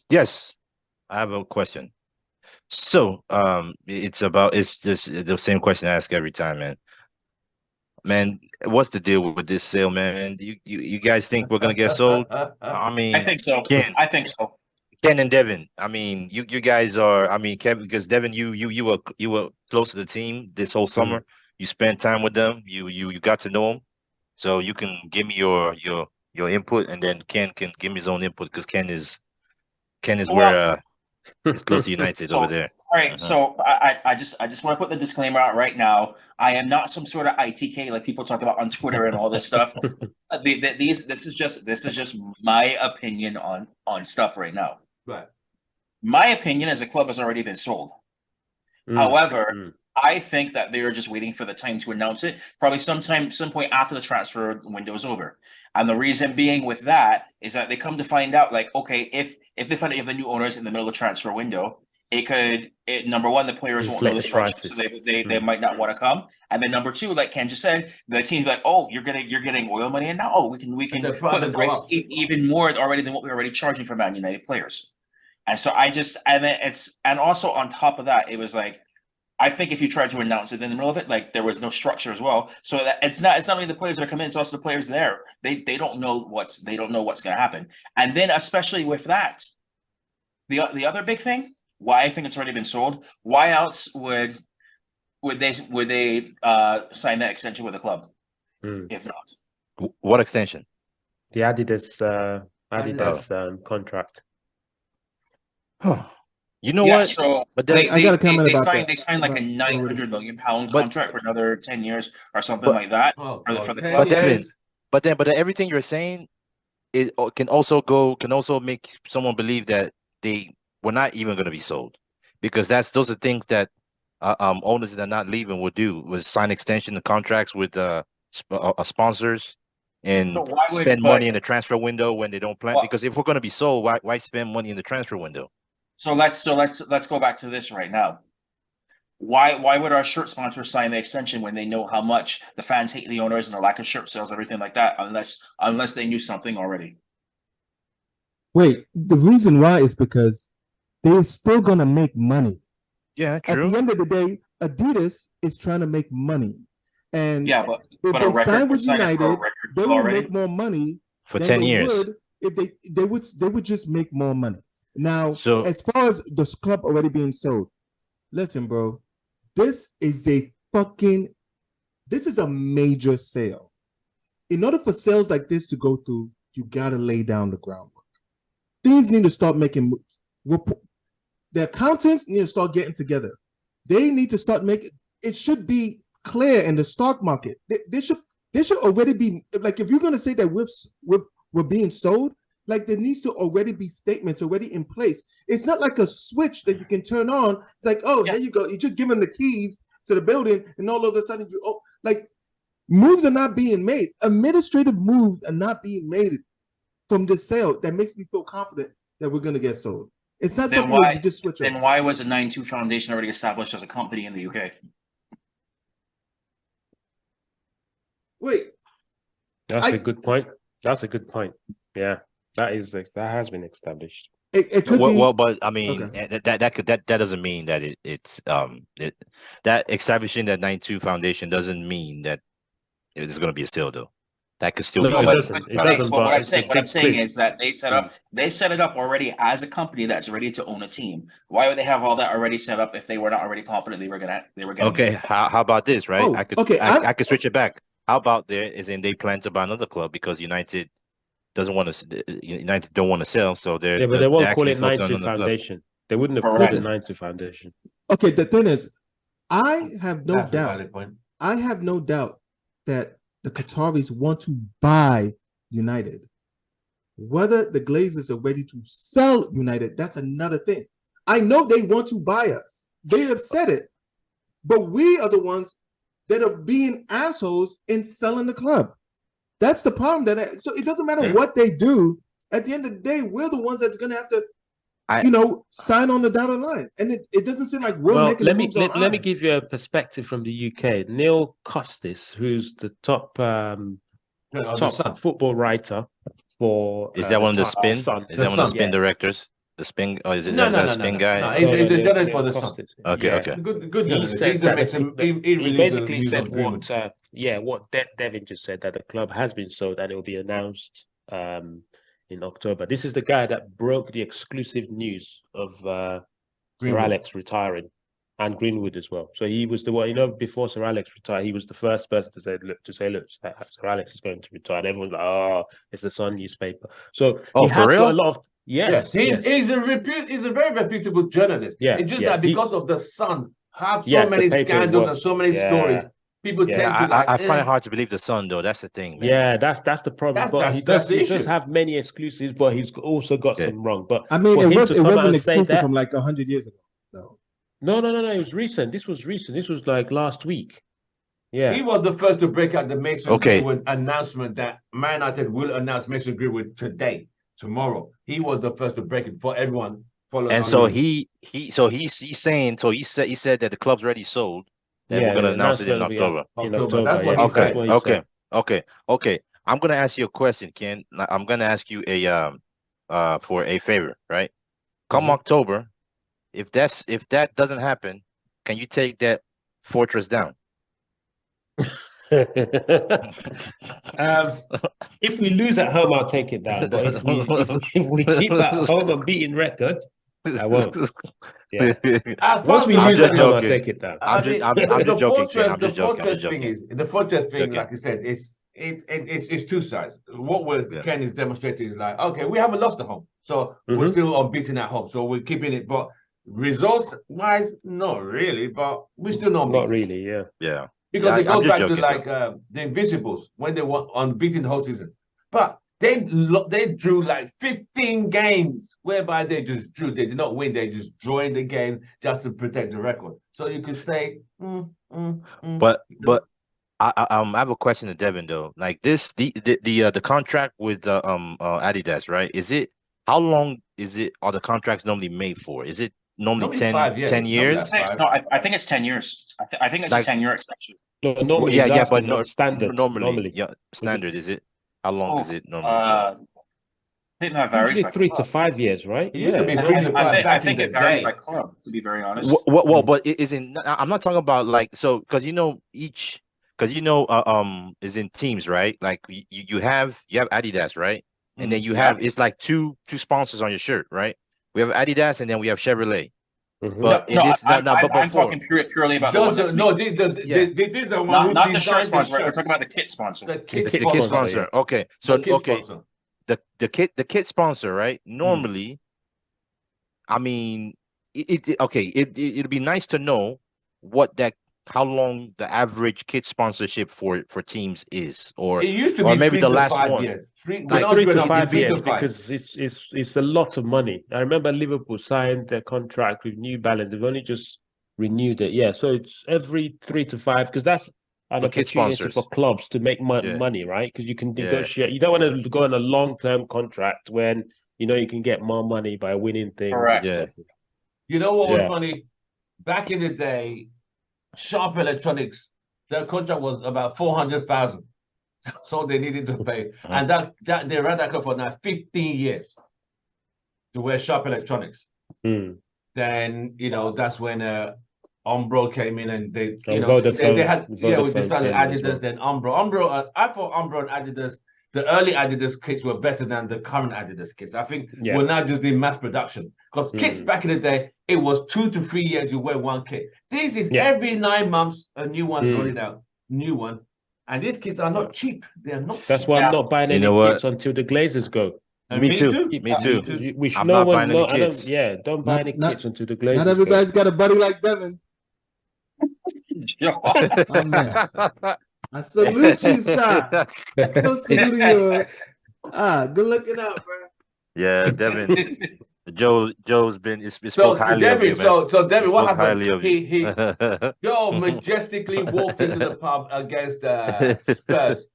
Yes, I have a question. So, it's just the same question I ask every time, man. Man, what's the deal with this sale, man? You guys think we're gonna get sold? I mean, I think so. Ken, I think so. Ken and Devin. I mean, you guys are. I mean, Kevin, because Devin, you were close to the team this whole summer. You spent time with them. You got to know them. So you can give me your input, and then Ken can give me his own input because Ken is where it's close to United over there. All right, so I just want to put the disclaimer out right now. I am not some sort of ITK like people talk about on Twitter and all this stuff. This is just my opinion on stuff right now. Right. My opinion as a club has already been sold. However, I think that they are just waiting for the time to announce it, probably some point after the transfer window is over. And the reason being with that is that they come to find out, like, okay, if they find out you have the new owners in the middle of the transfer window, number one, the players won't know the structure, so they might not want to come. And then number two, like Ken just said, the team's like, oh, you're getting oil money, and now we can put the price even more already than what we're already charging for Man United players. And so and also on top of that, it was like, I think if you tried to announce it in the middle of it, like there was no structure as well. So that it's not only the players that are coming in, it's also the players there. They don't know what's going to happen. And then especially with that, the other big thing, why I think it's already been sold. Why else would they sign that extension with the club? If not, what extension? The Adidas contract. You know Yeah, what? so But they, then, I got a comment about signed that. they signed like a About- 900 million pound But- contract for another 10 years or something but- like that Oh, for the God, 10 club. but Devin, years. but then everything you're saying can also make someone believe that they were not even going to be sold, because those are things that owners that are not leaving would do, was sign extension of contracts with sponsors and So why would spend but money in the transfer window when they don't plan. well, Because if we're going to be sold, why spend money in the transfer window? so let's go back to this right now. Why would our shirt sponsors sign the extension when they know how much the fans hate the owners and the lack of shirt sales, everything like that, unless they knew something already? Wait, the reason why is because they're still gonna make money. Yeah, At true. the end of the day, Adidas is trying to make money, and Yeah, but if but they a record sign with sign it for a United, record they deal will already. make more money For than 10 they years. would if they would just make more money. Now, So- as far as this club already being sold, listen, bro, this is a major sale. In order for sales like this to go through, you gotta lay down the groundwork. Things need to start making moves. The accountants need to start getting together. They need to start making it should be clear in the stock market. They should already be like, if you're gonna say that we're being sold, like there needs to already be statements already in place. It's not like a switch that you can turn on. It's like, oh, Yeah. there you go. You just give them the keys to the building, and all of a sudden like moves are not being made. Administrative moves are not being made from this sale that makes me feel confident that we're gonna get sold. It's not Then something that why you just switch then on. why was the 9-2 Foundation already established as a company in the UK? Wait, That's I- a good point. That's a good point. Yeah, that has been established. it could be. Well, but I mean, Okay. that doesn't mean that that establishing that 9-2 foundation doesn't mean that it's going to be a sale, though. That could still No, be it done. doesn't. It But doesn't. what But I'm it's a saying, big clip. is that they set it up already as a company that's ready to own a team. Why would they have all that already set up if they were not already confident they were getting Okay, it? how about this, right? Oh, okay, I could switch it back. How about there is in they plan to buy another club because United doesn't want to. United don't want to sell, so they're Yeah, but they won't call actually it focusing 9-2 on another club. Foundation. They wouldn't have Correct. called it 9-2 Foundation. Okay, the thing is, I have no That's a doubt. valid point. I have no doubt that the Qataris want to buy United. Whether the Glazers are ready to sell United, that's another thing. I know they want to buy us. They have said it. But we are the ones that are being assholes in selling the club. That's the problem. So it doesn't matter Yeah. what they do. At the end of the day, we're the ones that's going to have to, I- sign on the dotted line. And it doesn't seem like we're Well, making let the me moves on let me our give you a perspective from the UK. Neil Custis, who's the top The Sun. football writer for Is that one of the Sun- spin? Sun. Is that one of the Sun, spin yeah. directors? The spin? Or is it No, is that no, a spin no. guy? No, he's a journalist for the Sun. Custis. Okay, Yeah. okay. Good He journalist. said He that makes the- he He releases basically news said on Greenwood. what Devin just said, that the club has been sold and it will be announced in October. This is the guy that broke the exclusive news of Sir Greenwood. Alex retiring, and Greenwood as well. So he was the one, before Sir Alex retired, he was the first person to say, look, Sir Alex is going to retire. And everyone's like, oh, it's the Sun newspaper. So Oh, he for has got real? a lot of Yes, he's a very reputable journalist. Yeah, It's just yeah. that because of the Sun have so Yes, the many paper scandals was- and so many yeah. stories, people Yeah, tend to I find it hard to believe the Sun, though. That's the thing, man. Yeah, that's the problem. But he that's the does issue. have many exclusives, but he's also got Okay. some wrong. But I mean, for it him was to it come out wasn't and say exclusive that- from like 100 years ago. No. No. It was recent. This was recent. This was like last week. Yeah. He was the first to break out the Mason Okay. Greenwood announcement that Man United will announce Mason Greenwood today, tomorrow. He was the first to break it for everyone following. And on so news. he's saying he said that the club's already sold. That we're gonna the announce it in announcement will be October. in October, October. that's what Yeah, he that's said. what he said. Okay. I'm gonna ask you a question, Ken. I'm gonna ask you for a favor, right? Come Mhm. October, if that doesn't happen, can you take that fortress down? If we lose at home, I'll take it down. But if we keep at home and beating record, I won't. Yeah. As Once far we as I'm lose just at home, I'll joking. take it down. I'm just joking, Ken. I'm just joking. I'm just joking. The fortress thing, Joking. like I said, it's two sides. What Yeah. Ken is demonstrating is like, okay, we haven't lost at home, so we're Mhm. still unbeaten at home, so we're keeping it. But Results wise, not really, but we still not Not beat. really, yeah. Yeah. Because Yeah, it I'm goes just back to joking, like the Invincibles when they were unbeaten the whole season. But they drew like 15 games whereby they just drew. They did not win. They just joined the game just to protect the record. So you could say, But I have a question to Devin though. Like this, the contract with Adidas, right? Is it how long is it? Are the contracts normally made for? Is it normally Normally 10, 5 years. 10 Normally years? that's five. No, I think it's 10 years. I think it's Like- a 10-year extension. No, normally, yeah, that's but not standard. normally, yeah, standard is it? How long is Oh, it normally? I think that varies Usually by 3 to club. 5 years, right? It used to be Yeah. 3 to 5 I back think in it the varies day. by club, to be very honest. Well, but it isn't. I'm not talking about like so because is in teams, right? Like you have Adidas, right? And then you Yeah. have it's like two sponsors on your shirt, right? We have Adidas and then we have Chevrolet. Mhm. But in No, this, I'm but before, talking purely about the one that's no, made. these are the one who Not the shirt designed sponsor. the We're shirt. talking about the kit sponsor. The kit the kit sponsor, sponsor. Okay, so The kit okay, sponsor. the kit sponsor, right? Normally, I mean, it'd be nice to know how long the average kit sponsorship for teams is, or It used to or be maybe 3 the to last 5 one. years. When Like I was 3 growing to up, 5 3 years to 5. because it's a lot of money. I remember Liverpool signed their contract with New Balance. They've only just renewed it. Yeah, so it's every 3 to 5 because that's an For kit opportunity sponsors. for clubs to make Yeah. money, right? Because you can Yeah. negotiate. You don't want to go on a long-term contract when you know you can get more money by winning things. Correct. Yeah. You know what was Yeah. funny? Back in the day, Sharp Electronics, their contract was about 400,000. So they needed to pay. And that they ran that contract for now 15 years to wear Sharp Electronics. Mm. Then, that's when Umbro came in and they, And they had, they Vodafone started came in as Adidas, well. then Umbro. I thought Umbro and Adidas, the early Adidas kits were better than the current Adidas kits. I think Yeah. we're now just in mass production because kits back in the day, it was 2 to 3 years you wear one kit. This is every 9 months a new one's rolling out, new one, and these kits are not cheap. They are not. That's cheap. why I'm not buying You any know what? kits until the Glazers go. And Me too. too. Me too. We should I'm no not one, buying any no, I don't, kits. yeah, don't buy Not- any not- kits until the Glazers Not everybody's got a buddy like Devin. Oh, man. I salute you, sir. So salute you. Good looking out, bro. Yeah, Devin. Joe's been it's So spoke highly of Devin, you, man. so Devin, what Spoke happened? highly of you. He Joe majestically walked into the pub against Spurs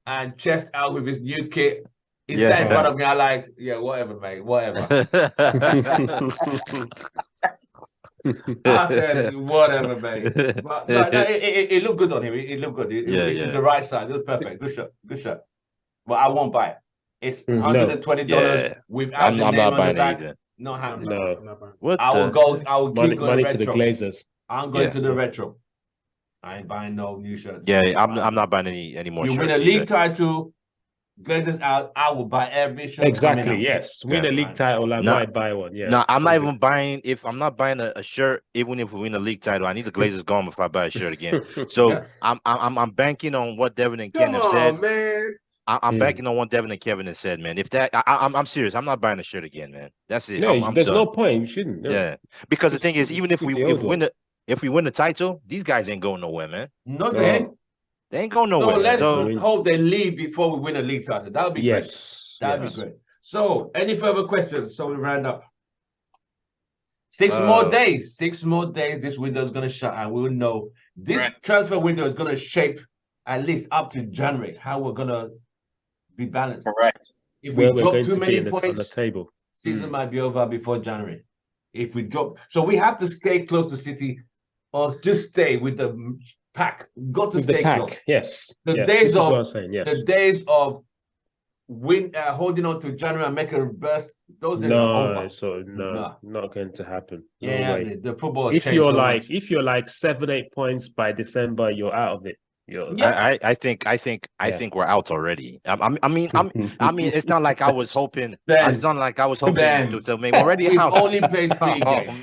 and chest out with his new kit. He sat in front of me. I like, yeah, whatever, mate, whatever. I said, whatever, mate. But no, it looked good on him. It looked good. It the right side. It was perfect. Good shot. Good shot. But I won't buy it. It's $120 Yeah. without I'm the not name on the buying it back. either. Not happening. No, What I will the- go. I will money, keep going money retro. to the Glazers. I'm going Yeah. to the retro. I ain't buying no new shirts. Yeah, I'm not buying any more You shirts. win a league title, Glazers out. I will buy every shirt. Exactly. coming out. Yes, win Yeah, a league right. title. I No. might buy one. Yeah. No, I'm not even buying. If I'm not buying a shirt, even if we win a league title, I need the Glazers gone before I buy a shirt again. So Yeah. I'm banking on what Devin and Ken Come have on, said. man. I'm banking on what Devin and Kevin have said, man. If that, I'm serious. I'm not buying a shirt again, man. That's it. No, I'm there's done. no point. You shouldn't. No. Yeah, because the Just thing is, even if keep we the old if we win the title, these guys ain't going nowhere, man. No, No. they ain't. They ain't going So nowhere. let's So hope they leave before we win a league title. That would be great. Yes. That would yes. be great. So, any further questions? So we round up. 6 more days. 6 more days. This window is going to shut, and we will know this Right. transfer window is going to shape at least up to January how we're going to be balanced. Correct. If Where we we're drop going too to be many on the points, table. season might be over before January. If we drop, so we have to stay close to City, or just stay with the pack. Got to With the stay pack, close. yes. The yes. days This is what of- I'm saying, yes. The days of holding on to January and making a burst, those days are No, over. so no, Nah. not going to happen. No Yeah, way. the football has If changed you're so like much. if you're like 7-8 points by December, you're out of it. You're Yeah. I think we're out already. I mean, it's not like I was hoping. Benz. It's not like I was hoping Benz. to make already We've out. only played 3 Oh, games.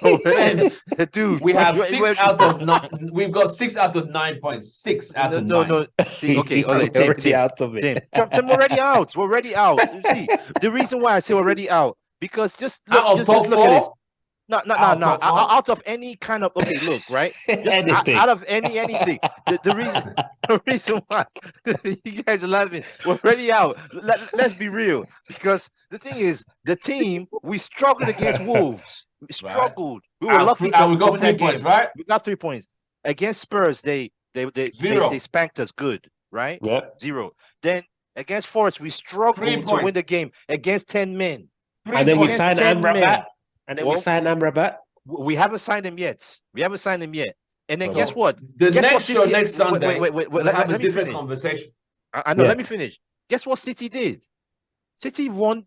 man. Benz. Dude, We have wait, 6 out of 9. We've got 6 out of 9 points. 6 out of 9. no. See, okay, You're Tim, already out of it. Tim, we're already out. We're already out. See, the reason why I say already out because just look, Out of just top look at this. 4? No, no, no, Out no. of what? Out of any kind of okay, look, right? Just Anything. out of anything. The reason the reason why you guys are laughing, we're already out. Let's be real. Because the thing is, the team, we struggled against Wolves. We struggled. We were lucky to we got win 3 that points, game. right? We got 3 points. Against Spurs, they Zero. spanked us good, right? Yep. 0. Then against Forest, we struggled to win points. the game against 10 men. 3 And then we points. signed 10 men. Amrabat. And then we Well, signed Amrabat. We haven't signed him yet. We haven't signed him yet. And then So, guess what? The Guess next what show City- next Sunday, wait, we'll let have a me different finish. conversation. I know. Yeah. Let me finish. Guess what City did? City won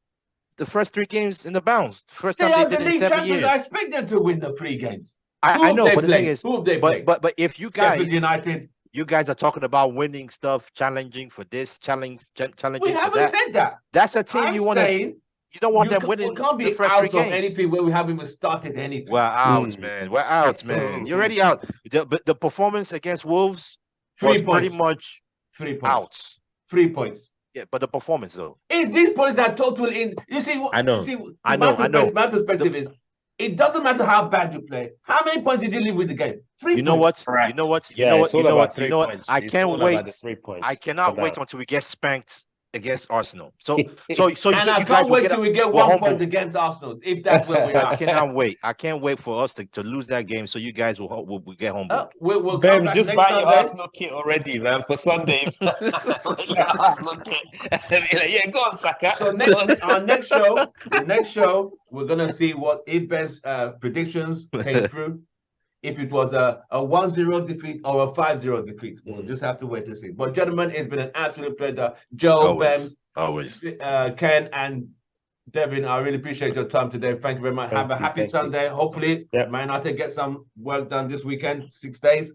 the first 3 games in the bounce. First They time are they the did it in league 7 champions. years. I expect them to win the 3 games. I know, but the thing is, who have they played? but if you guys, Sheffield United. you guys are talking about winning stuff, challenging for this, challenging We for haven't that. said that. That's a team I'm you want to. saying You don't want we them winning can't be the first out 3 of games. anything where we haven't even started anything. We're out, Mm. man. We're out, man. You're already out. But the performance against Wolves 3 was pretty points. much 3 points. out. 3 points. Yeah, but the performance though. It's these points that total in. You see, I know. You see, I know. My perspective is, it doesn't matter how bad you play. How many points did you leave with the game? 3 You know points. what? Correct. You know what? You Yeah, know what? it's all You know about what? 3 You know what? points. I It's can't all about wait. the 3 points. I cannot for wait now. until we get spanked against Arsenal. So And you I guys can't will wait get till we get we're 1 humble. point against Arsenal, if that's where we I are. cannot wait. I can't wait for us to lose that game so you guys will get humble. We'll come Ben, back just next buy your Sunday. Arsenal kit already, man, for Sundays. Your Arsenal kit. Be like, yeah, go on, Saka. So our next show, we're gonna see what Ben's predictions came through. If it was a 1-0 defeat or a 5-0 defeat, we'll just have to wait to see. But gentlemen, it's been an absolute pleasure. Joe, Always. Bems, Always. Ken, and Devin, I really appreciate your time today. Thank you very much. Have a happy thank you. Sunday. Hopefully, Yep. Man United get some work done this weekend, 6 days.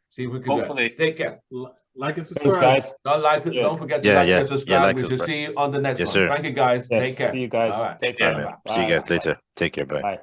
See if we can Hopefully. do it. Take care. Like and Thanks, subscribe. guys. Don't Yes. forget to Yeah, like yeah. and Yeah, subscribe. like, We shall subscribe. see you on the next Yes, one. sir. Thank you, guys. Yes, Take care. see you guys. All right. Take All care. right, man. See you guys Bye. later. Take care. Bye. Bye.